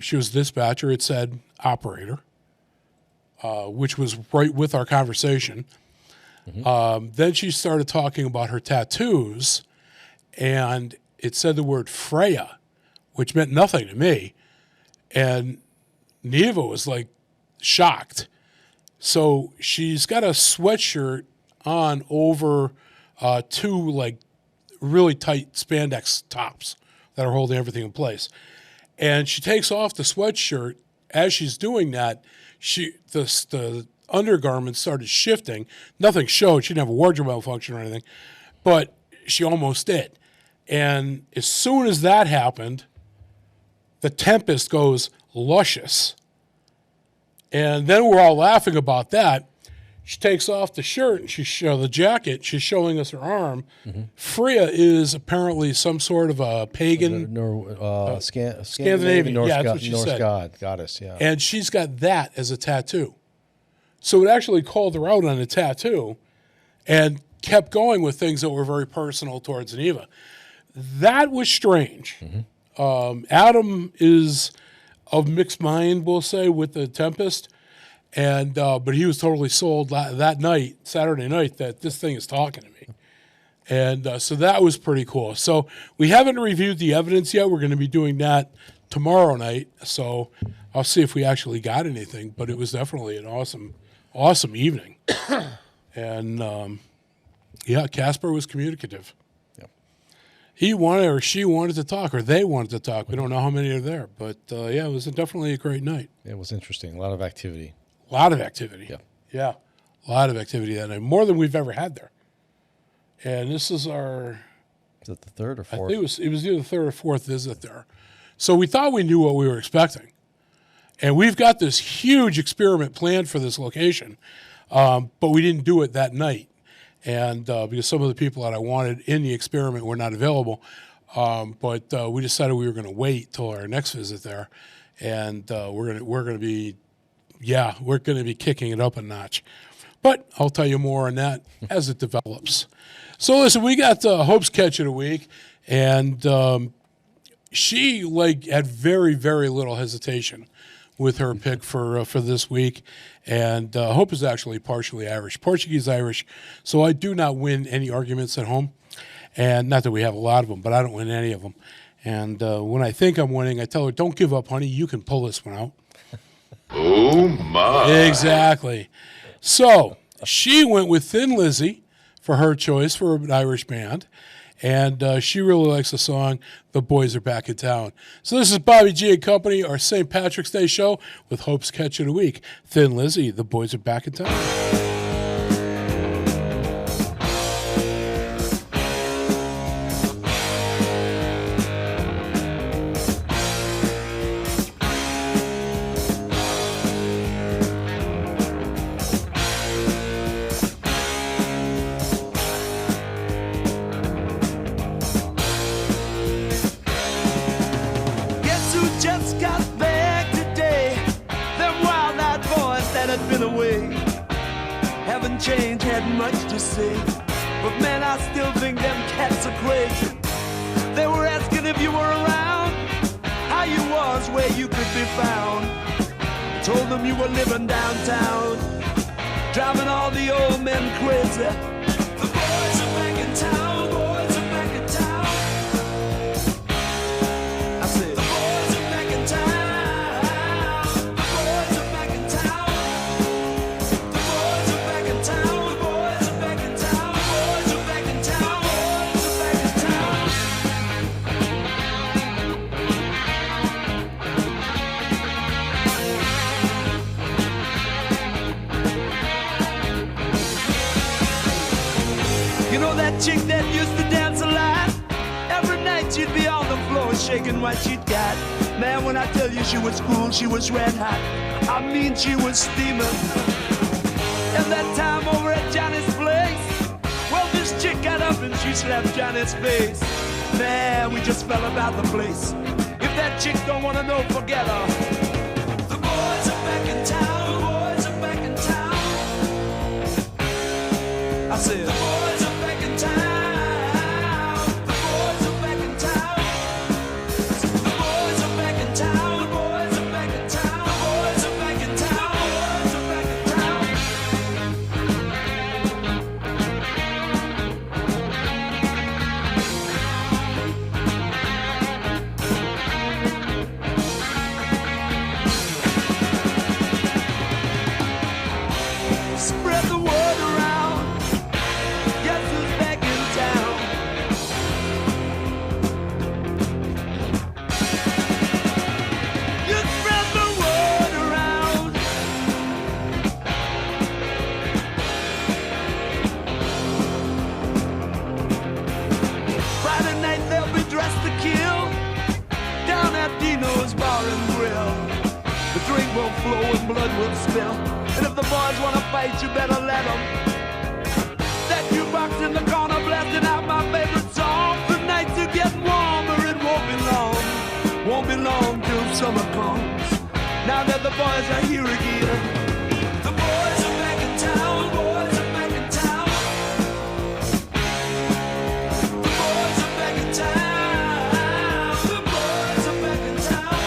She was a dispatcher. It said operator, which was right with our conversation. Then she started talking about her tattoos, and it said the word Freya, which meant nothing to me. And Neva was like shocked. So she's got a sweatshirt on over two like really tight spandex tops that are holding everything in place. And she takes off the sweatshirt. As she's doing that, the undergarments started shifting. Nothing showed. She didn't have a wardrobe malfunction or anything, but she almost did. And as soon as that happened, the Tempest goes luscious. And then we're all laughing about that. She takes off the shirt and the jacket. She's showing us her arm. Mm-hmm. Freya is apparently some sort of a pagan, Scandinavian. Norse, yeah, that's what she said. Goddess. Yeah, and she's got that as a tattoo. So it actually called her out on a tattoo, and kept going with things that were very personal towards Neva. That was strange. Mm-hmm. Adam is of mixed mind, we'll say, with the Tempest. And but he was totally sold that night, Saturday night, that this thing is talking to me. And so that was pretty cool. So we haven't reviewed the evidence yet. We're going to be doing that tomorrow night. So I'll see if we actually got anything. But it was definitely an awesome evening. And, Casper was communicative. Yep. He wanted or she wanted to talk, or they wanted to talk. We don't know how many are there. But, it was definitely a great night. It was interesting. A lot of activity. A lot of activity. Yeah. A lot of activity that night. More than we've ever had there. And this is our... Is it the third or fourth? I think it was either the third or fourth visit there. So we thought we knew what we were expecting. And we've got this huge experiment planned for this location. But we didn't do it that night. And because some of the people that I wanted in the experiment were not available. But we decided we were going to wait till our next visit there. And we're going to be kicking it up a notch. But I'll tell you more on that as it develops. So listen, we got Hope's Catch of the Week, and she had very, very little hesitation with her pick for this week. And Hope is actually partially Irish, Portuguese-Irish, so I do not win any arguments at home. And not that we have a lot of them, but I don't win any of them. And when I think I'm winning, I tell her, don't give up, honey. You can pull this one out. Oh, my. Exactly. So she went with Thin Lizzy for her choice for an Irish band. And she really likes the song, The Boys Are Back in Town. So this is Bobby G and Company, our St. Patrick's Day show with Hope's Catch of the Week. Thin Lizzy, The Boys Are Back in Town. Change had much to say, but man, I still think them cats are crazy. They were asking if you were around, how you was, where you could be found. Told them you were living downtown, driving all the old men crazy. The boys are back in town, boys are back in town. I said, the boys are back in town. That chick that used to dance a lot, every night she'd be on the floor shaking what she'd got. Man, when I tell you she was cool, she was red hot. I mean, she was steaming. And that time over at Johnny's place, well, this chick got up and she slapped Johnny's face. Man, we just fell about the place. If that chick don't want to know, forget her. The boys are back in town, the boys are back in town. I said, the boys are back in town. The boys are back in town. The boys are back in town. The boys are back in town. The boys are back in town. The boys are back in town. Spread the word around. Guess who's back in town? You spread the word around. Friday night they'll be dressed to kill down at Dino's Bar and Grill. The drink will flow and blood will spill. And if the boys wanna fight, you better let them. That jukebox in the corner blasting out my favorite song. The nights are getting warmer, it won't be long. Won't be long till summer comes. Now that the boys are here again. The boys are back in town, boys are back in town. The boys are back in town. The boys are back in town.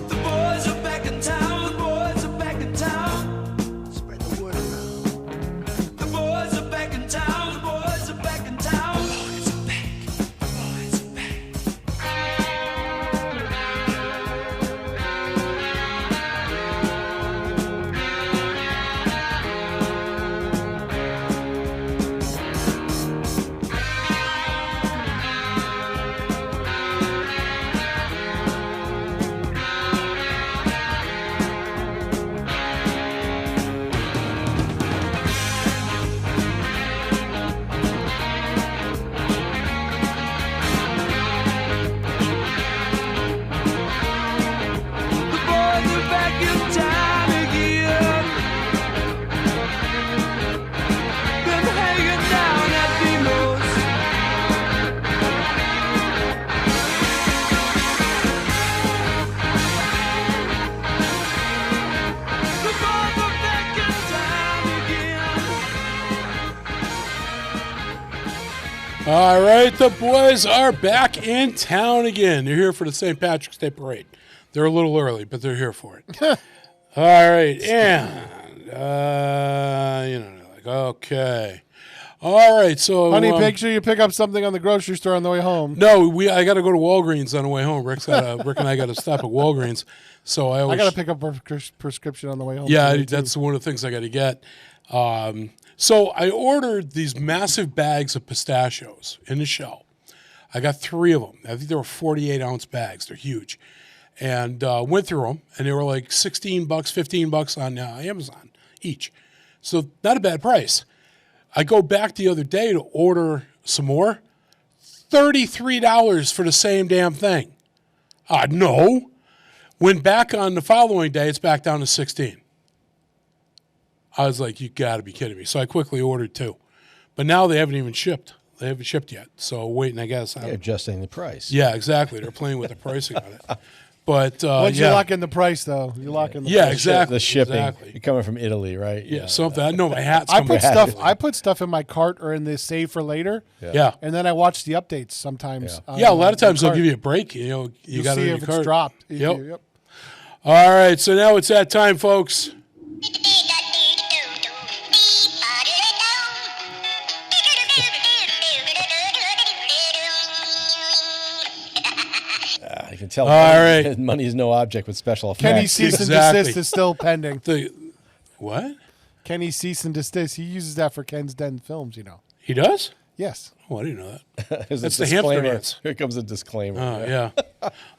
The boys are back in town. The boys are back in town. Spread the word around. The boys are back in town. The boys are back in town. The boys are back. The boys are back. The boys are back in town again. Been hanging down at Dino's. The boys are back in town again. All right, the boys are back in town again. They're here for the St. Patrick's Day Parade. They're a little early, but they're here for it. All right, and, okay. All right, so. Honey, make sure you pick up something on the grocery store on the way home. No, I got to go to Walgreens on the way home. Rick and I got to stop at Walgreens. So I got to pick up a prescription on the way home. Yeah, that's one of the things I got to get. So I ordered these massive bags of pistachios in the shell. I got 3 of them. I think they were 48-ounce bags. They're huge. And went through them, and they were like $16, $15 on Amazon each. So not a bad price. I go back the other day to order some more. $33 for the same damn thing. No. Went back on the following day, it's back down to $16. I was like, you got to be kidding me. So I quickly ordered 2. But now they haven't even shipped. They haven't shipped yet. So waiting, I guess. They're adjusting the price. Yeah, exactly. They're playing with the pricing on it. But once you lock in the price, though, you lock in the price. price. Exactly. The shipping. Exactly. You're coming from Italy, right? Yeah, something. I know my hat's I coming put stuff in my cart or in the save for later. Yeah. And then I watch the updates sometimes. Yeah, a lot of times they'll give you a break. You know, you got to see if it's dropped. Yep. All right, so now it's that time, folks. You can tell. All right. Money is no object with special effects. Kenny cease and desist is still pending. What? Kenny cease and desist. He uses that for Ken's Den films, you know. He does? Yes. Oh, I didn't know that. That's the hamster dance. Here comes a disclaimer. Oh, yeah.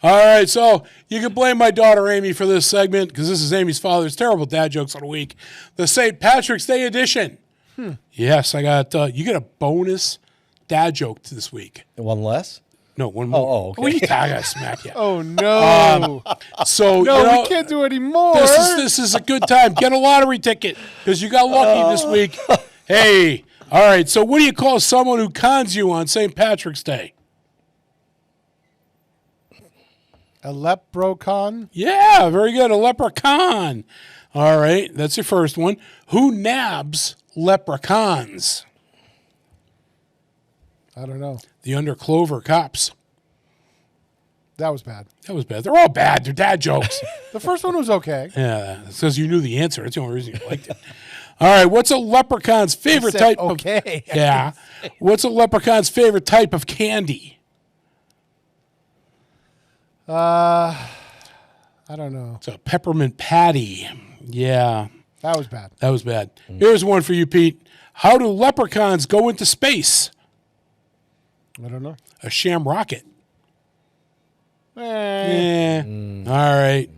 All right, so you can blame my daughter Amy for this segment because this is Amy's father's terrible dad jokes of the week, the St. Patrick's Day edition. Yes, I got. You get a bonus dad joke this week. One less? No, one more. Oh, okay. What are you talking? I gotta smack you. Oh no! So no, we can't do any more. This is a good time. Get a lottery ticket because you got lucky this week. Hey, all right. So what do you call someone who cons you on St. Patrick's Day? A leprechaun? Yeah, very good. A leprechaun. All right, that's your first one. Who nabs leprechauns? I don't know. The underclover cops. That was bad. That was bad. They're all bad. They're dad jokes. The first one was okay. Yeah, it's because you knew the answer. That's the only reason you liked it. All right, what's a leprechaun's favorite type okay. of... Yeah. What's a leprechaun's favorite type of candy? I don't know. It's a peppermint patty. Yeah. That was bad. That was bad. Here's one for you, Pete. How do leprechauns go into space? I don't know. A sham rocket. All right.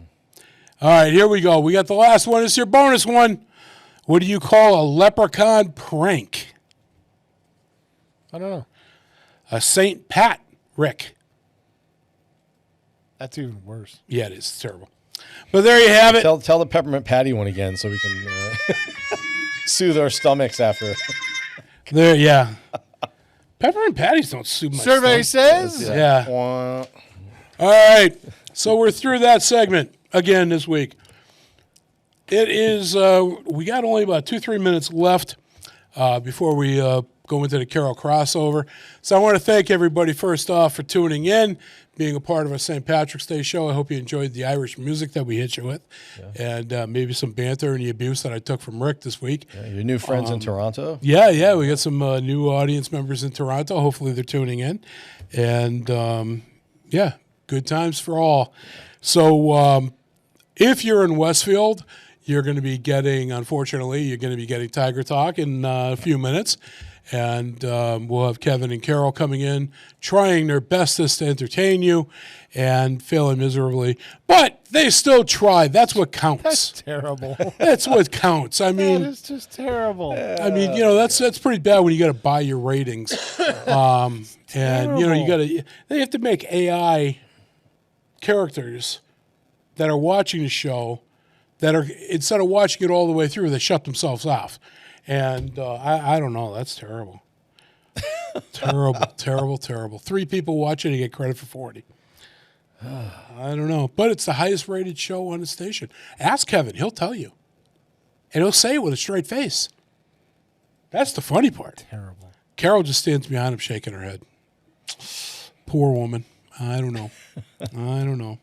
All right, here we go. We got the last one. It's your bonus one. What do you call a leprechaun prank? I don't know. A St. Pat Rick. That's even worse. Yeah, it is. It's terrible. But there you have it. Tell the peppermint patty one again so we can soothe our stomachs after. There, yeah. Peppermint patties don't soothe my Survey stomach. says. Yeah. All right. So we're through that segment again this week. It is, we got only about 2-3 minutes left before we go into the Carol crossover. So I want to thank everybody first off for tuning in, being a part of our St. Patrick's Day show. I hope you enjoyed the Irish music that we hit you with, and maybe some banter and the abuse that I took from Rick this week. Yeah, your new friends in Toronto? Yeah, we got some new audience members in Toronto. Hopefully they're tuning in. And, good times for all. So if you're in Westfield, you're going to be getting, unfortunately, Tiger Talk in a few minutes. And we'll have Kevin and Carol coming in, trying their bestest to entertain you and failing miserably. But they still try. That's what counts. That's terrible. That's what counts. I mean, that is just terrible. I mean, that's pretty bad when you got to buy your ratings. And, they have to make AI characters that are watching the show that are, instead of watching it all the way through, they shut themselves off. And I don't know. That's terrible. Terrible. 3 people watching and get credit for 40. I don't know. But it's the highest rated show on the station. Ask Kevin. He'll tell you. And he'll say it with a straight face. That's the funny part. Terrible. Carol just stands behind him shaking her head. Poor woman. I don't know.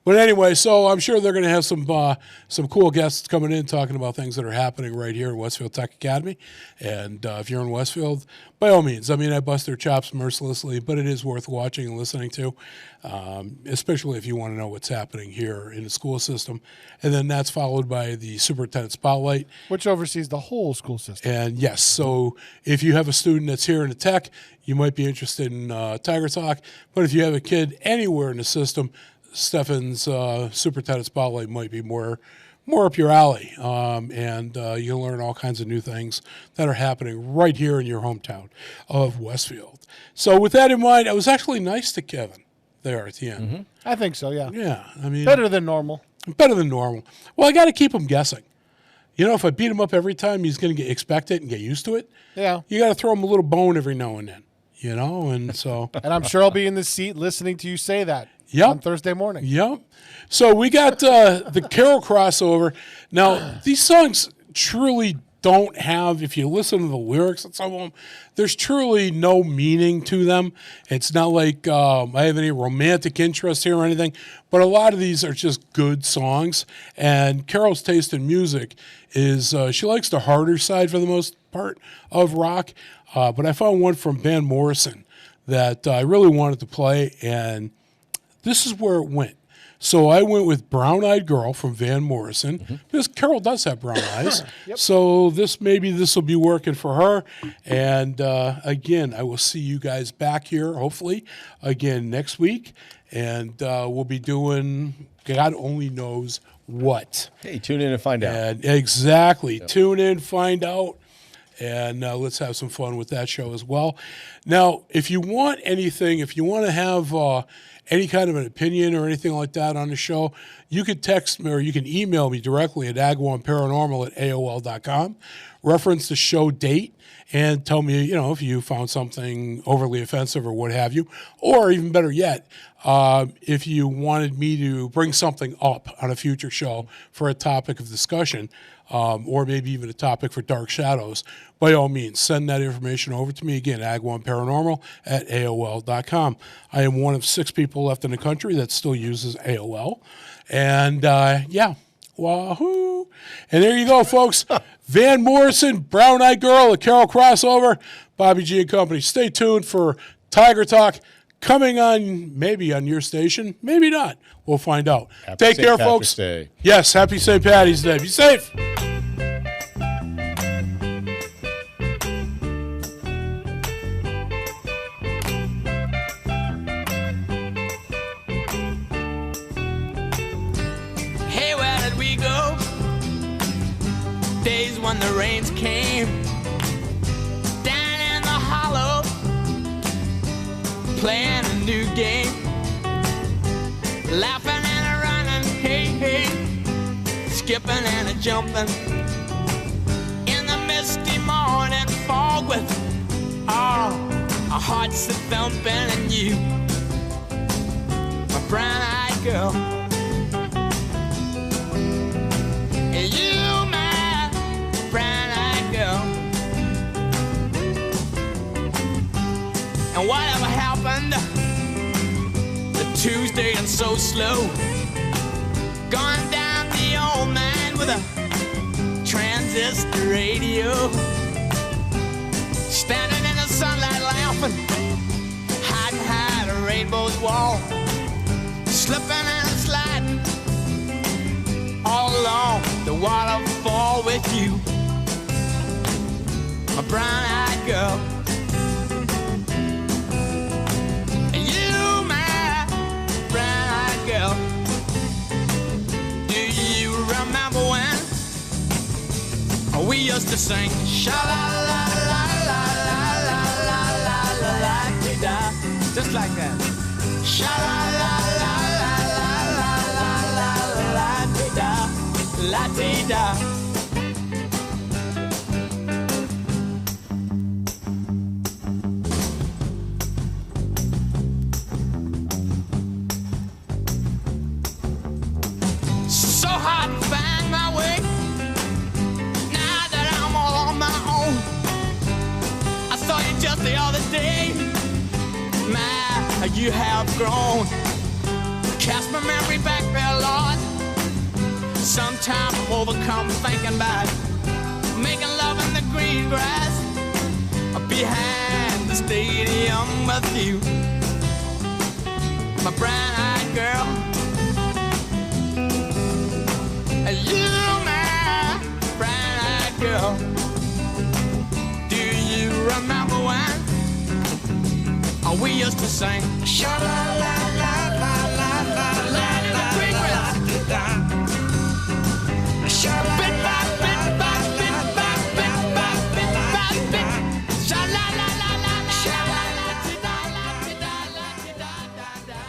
But anyway, so I'm sure they're going to have some cool guests coming in talking about things that are happening right here in Westfield Tech Academy. And if you're in Westfield, by all means, I mean, I bust their chops mercilessly, but it is worth watching and listening to, especially if you want to know what's happening here in the school system. And then that's followed by the Superintendent Spotlight, which oversees the whole school system. And yes, so if you have a student that's here in the tech, you might be interested in Tiger Talk. But if you have a kid anywhere in the system, Stefan's Superintendent Spotlight might be more up your alley, and you'll learn all kinds of new things that are happening right here in your hometown of Westfield. So with that in mind, I was actually nice to Kevin there at the end. Mm-hmm. I think so, yeah. Yeah, I mean... Better than normal. Well, I got to keep him guessing. If I beat him up every time, he's going to expect it and get used to it. Yeah. You got to throw him a little bone every now and then, and so... And I'm sure I'll be in the seat listening to you say that. Yep. On Thursday morning. Yep. So we got the Carol crossover. Now, these songs truly don't have, if you listen to the lyrics of some of them, there's truly no meaning to them. It's not like I have any romantic interest here or anything, but a lot of these are just good songs. And Carol's taste in music is she likes the harder side for the most part of rock. But I found one from Van Morrison that I really wanted to play, and this is where it went. So I went with Brown Eyed Girl from Van Morrison, because Carol does have brown eyes. So this will be working for her. And again, I will see you guys back here, hopefully, again next week. And we'll be doing God only knows what. Hey, tune in and find out. Exactly. Yep. Tune in, find out. And let's have some fun with that show as well. Now, if you want anything, if you want to have any kind of an opinion or anything like that on the show, you can text me or you can email me directly at agwanparanormal@aol.com. Reference the show date and tell me, if you found something overly offensive or what have you. Or even better yet, if you wanted me to bring something up on a future show for a topic of discussion, or maybe even a topic for Dark Shadows, by all means, send that information over to me. Again, agwanparanormal@aol.com. I am one of 6 people left in the country that still uses AOL. And, wahoo. And there you go, folks. Van Morrison, Brown Eyed Girl, a Carol crossover, Bobby G and Company. Stay tuned for Tiger Talk coming on, maybe on your station, maybe not. We'll find out. Take care, folks. Day. Yes, happy St. Patty's Day. Be safe. when the rains came down in the hollow, playing a new game, laughing and a running, hey, hey, skipping and a jumping in the misty morning fog with our hearts a thumping, and you, my brown-eyed girl, and you, my brown-eyed girl. And whatever happened to Tuesday and so slow, gone down the old man with a transistor radio, standing in the sunlight laughing, hiding behind a rainbow's wall, slipping and sliding all along the waterfall with you, my brown-eyed girl. And you, my brown-eyed girl. Do you remember when we used to sing sha-la-la-la-la-la-la-la-la-la-la-la-la-la-la-la-la-la, just like that? Sha-la-la-la-la-la-la-la-la-la-la-la-la-la. So hard to find my way now that I'm all on my own. I saw you just the other day. My, you have grown. Cast my memory back there, Lord. Sometimes I'm overcome thinking about making love in the green grass behind the stadium with you, my brown-eyed girl. You, my brown-eyed girl. Do you remember when we used to sing sha-la-la?